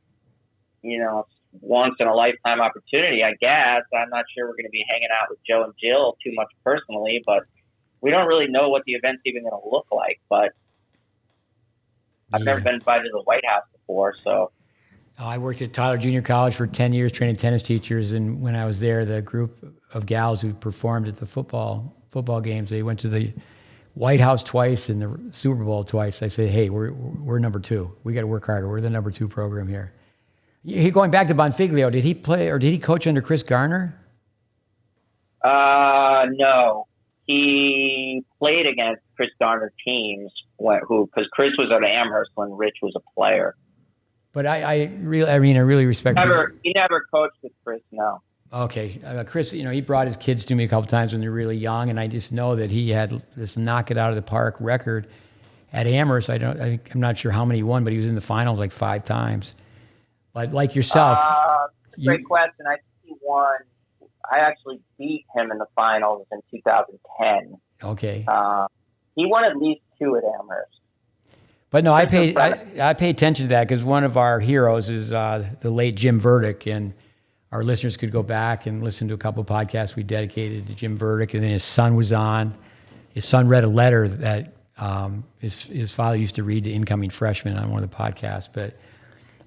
once-in-a-lifetime opportunity, I guess. I'm not sure we're going to be hanging out with Joe and Jill too much personally, but we don't really know what the event's even going to look like. But I've never been invited to the White House before, so... I worked at Tyler Junior College for 10 years training tennis teachers, and when I was there, the group of gals who performed at the football games, they went to the White House twice and the Super Bowl twice. I said, hey, we're number 2. We got to work harder. We're the number 2 program here. Going back to Bonfiglio, did he play or did he coach under Chris Garner? No. He played against Chris Garner teams because Chris was at Amherst when Rich was a player. But I really respect. He never coached with Chris. No. Okay, Chris. He brought his kids to me a couple times when they were really young, and I just know that he had this knock it out of the park record at Amherst. I'm not sure how many he won, but he was in the finals like 5 times. But like yourself, great question. I think he won. I actually beat him in the finals in 2010. Okay. He won at least 2 at Amherst. But no, I pay attention to that because one of our heroes is the late Jim Verdick, and our listeners could go back and listen to a couple of podcasts we dedicated to Jim Verdick, and then his son was on. His son read a letter that his father used to read to incoming freshmen on one of the podcasts. But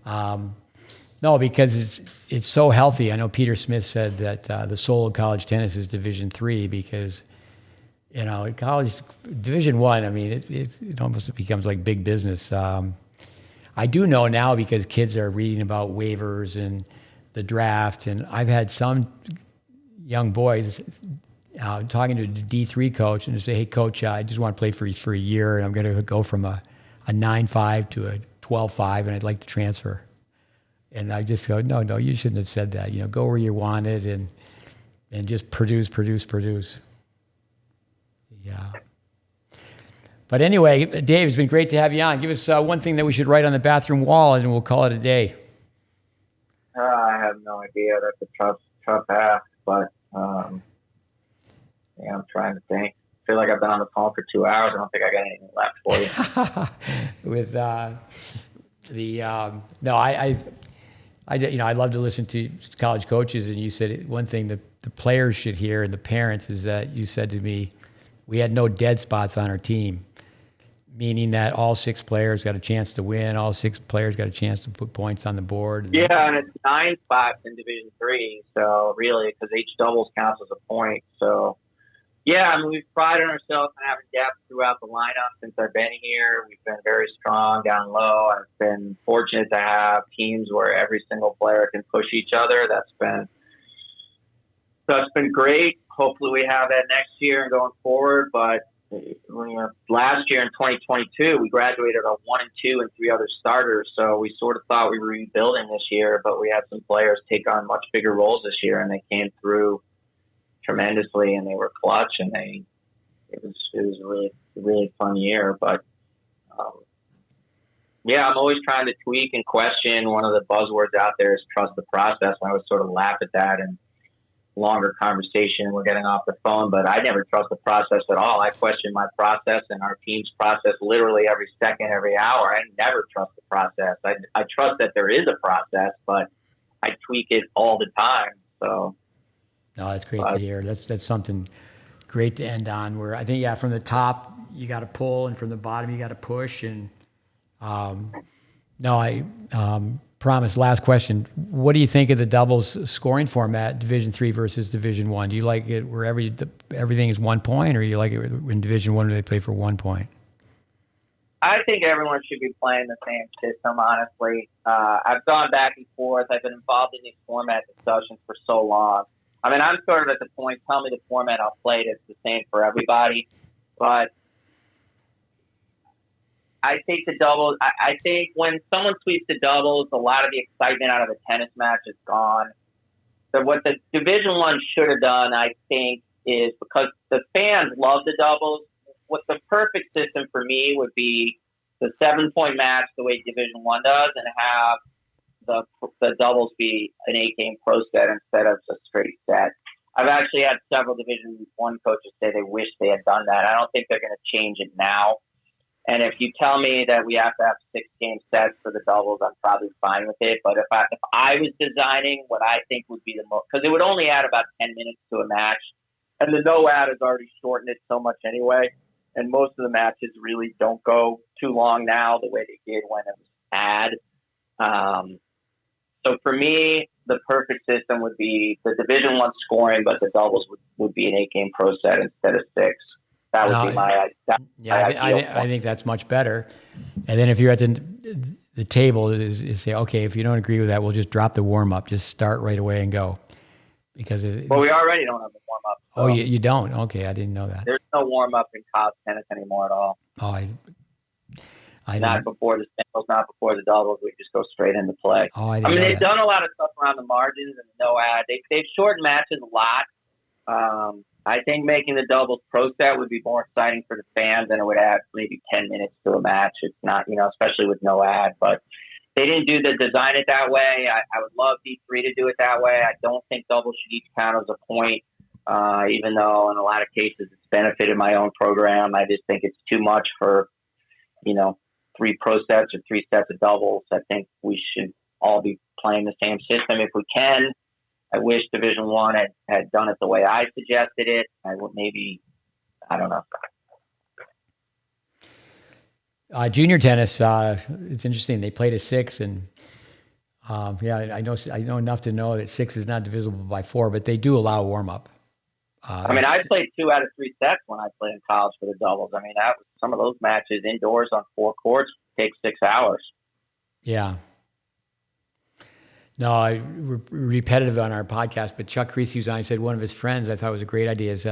no, because it's so healthy. I know Peter Smith said that the soul of college tennis is Division III because. College Division I, it almost becomes like big business. I do know now because kids are reading about waivers and the draft, and I've had some young boys talking to a D3 coach and to say, "Hey, coach, I just want to play for a year, and I'm going to go from a 9.5 to a 12.5, and I'd like to transfer." And I just go, no, you shouldn't have said that. Go where you wanted and just produce. Yeah. But anyway, Dave, it's been great to have you on. Give us one thing that we should write on the bathroom wall, and we'll call it a day. I have no idea. That's a tough ask, but I'm trying to think. I feel like I've been on the phone for 2 hours. I don't think I got anything left for you. With I love to listen to college coaches, and you said one thing that the players should hear and the parents is that you said to me, we had no dead spots on our team, meaning that all 6 players got a chance to win, all 6 players got a chance to put points on the board. Yeah, and it's 9 spots in Division III, so really, because each doubles counts as a point. So, yeah, I mean, we've prided ourselves on having depth throughout the lineup since I've been here. We've been very strong down low. I've been fortunate to have teams where every single player can push each other. That's been great. Hopefully we have that next year and going forward. But last year in 2022, we graduated a 1 and 2 and 3 other starters. So we sort of thought we were rebuilding this year, but we had some players take on much bigger roles this year, and they came through tremendously, and they were clutch, and it was a really, really fun year. But I'm always trying to tweak and question. One of the buzzwords out there is trust the process. I always sort of laugh at that in longer conversation. We're getting off the phone, but I never trust the process at all. I question my process and our team's process literally every second, every hour. I never trust the process. I trust that there is a process, but I tweak it all the time. So. No, that's great to hear. That's something great to end on. Where I think, from the top you got to pull, and from the bottom you got to push. And I promise. Last question: what do you think of the doubles scoring format, Division III versus Division I? Do you like it where everything is 1 point, or you like it in Division I where they play for 1 point? I think everyone should be playing the same system, honestly. I've gone back and forth. I've been involved in these format discussions for so long. I mean, I'm sort of at the point, tell me the format, I'll play it. It's the same for everybody. But I think the doubles, I think when someone sweeps the doubles, a lot of the excitement out of the tennis match is gone. So what the Division I should have done, I think, is because the fans love the doubles, what the perfect system for me would be the 7-point match the way Division I does, and have the doubles be an 8-game pro set instead of a straight set. I've actually had several Division I coaches say they wish they had done that. I don't think they're going to change it now. And if you tell me that we have to have 6-game sets for the doubles, I'm probably fine with it. But if I was designing what I think would be the most, because it would only add about 10 minutes to a match, and the no ad has already shortened it so much anyway. And most of the matches really don't go too long now the way they did when it was ad. So for me, the perfect system would be the Division I scoring, but the doubles would be an 8-game pro set instead of 6. That would be my idea. I think that's much better. And then if you're at the table, is say, okay, if you don't agree with that, we'll just drop the warm up. Just start right away and go. Because we already don't have a warm up. So oh, you don't? Okay, I didn't know that. There's no warm up in college tennis anymore at all. Oh, I not before the singles, not before the doubles. We just go straight into play. Oh, I mean, they've done a lot of stuff around the margins and no ad. They've shortened matches a lot. I think making the doubles pro set would be more exciting for the fans, and it would add maybe 10 minutes to a match. It's not, especially with no ad, but they didn't design it that way. I would love D3 to do it that way. I don't think doubles should each count as a point, even though in a lot of cases it's benefited my own program. I just think it's too much for, 3 pro sets or 3 sets of doubles. I think we should all be playing the same system if we can. I wish Division I had done it the way I suggested it. I don't know. Junior tennis, it's interesting. They played a 6, and I know enough to know that 6 is not divisible by 4, but they do allow warm up. I played 2 out of 3 sets when I played in college for the doubles. That was some of those matches indoors on 4 courts take 6 hours. Yeah. No, we're repetitive on our podcast, but Chuck Creasy was on. He said one of his friends, I thought was a great idea, is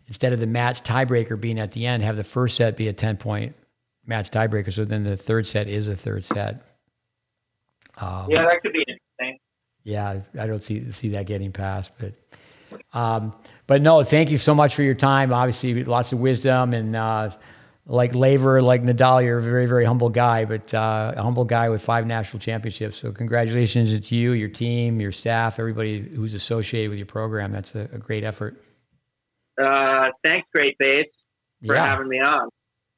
instead of the match tiebreaker being at the end, have the first set be a 10-point match tiebreaker. So then the third set is a third set. Yeah, that could be interesting. Yeah, I don't see that getting passed, but no, thank you so much for your time. Obviously, lots of wisdom, and like Laver, like Nadal, you're a very, very humble guy, but a humble guy with 5 national championships. So congratulations to you, your team, your staff, everybody who's associated with your program. That's a great effort. Thanks, GreatBase, for having me on.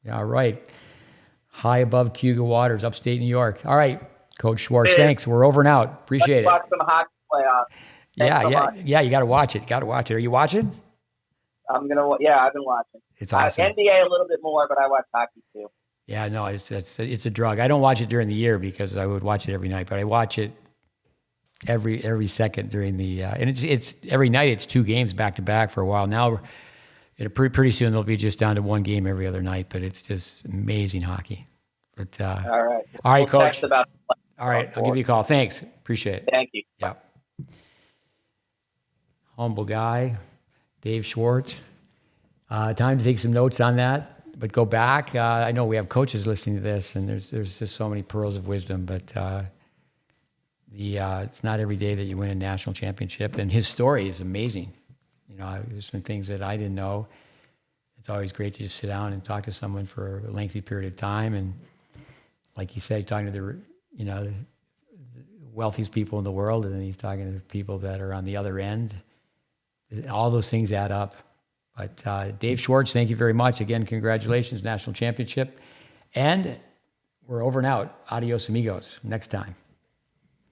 Yeah, all right. High above Cuga Waters, upstate New York. All right, Coach Schwartz, thanks. We're over and out. Appreciate it. Watch some hockey playoffs. Yeah. You got to watch it. Are you watching? I've been watching. It's awesome. NBA a little bit more, but I watch hockey too. Yeah, no, it's a drug. I don't watch it during the year because I would watch it every night, but I watch it every second during the and it's every night. It's 2 games back to back for a while now. Pretty soon they'll be just down to 1 game every other night, but it's just amazing hockey. But all right, we'll Coach. All right, I'll give you a call. Thanks, appreciate it. Thank you. Yeah, humble guy, Dave Schwartz. Time to take some notes on that, but go back. I know we have coaches listening to this, and there's just so many pearls of wisdom. But it's not every day that you win a national championship, and his story is amazing. You know, there's some things that I didn't know. It's always great to just sit down and talk to someone for a lengthy period of time, and like you said, talking to the wealthiest people in the world, and then he's talking to people that are on the other end. All those things add up. But Dave Schwartz, thank you very much. Again, congratulations, national championship. And we're over and out. Adios, amigos. Next time.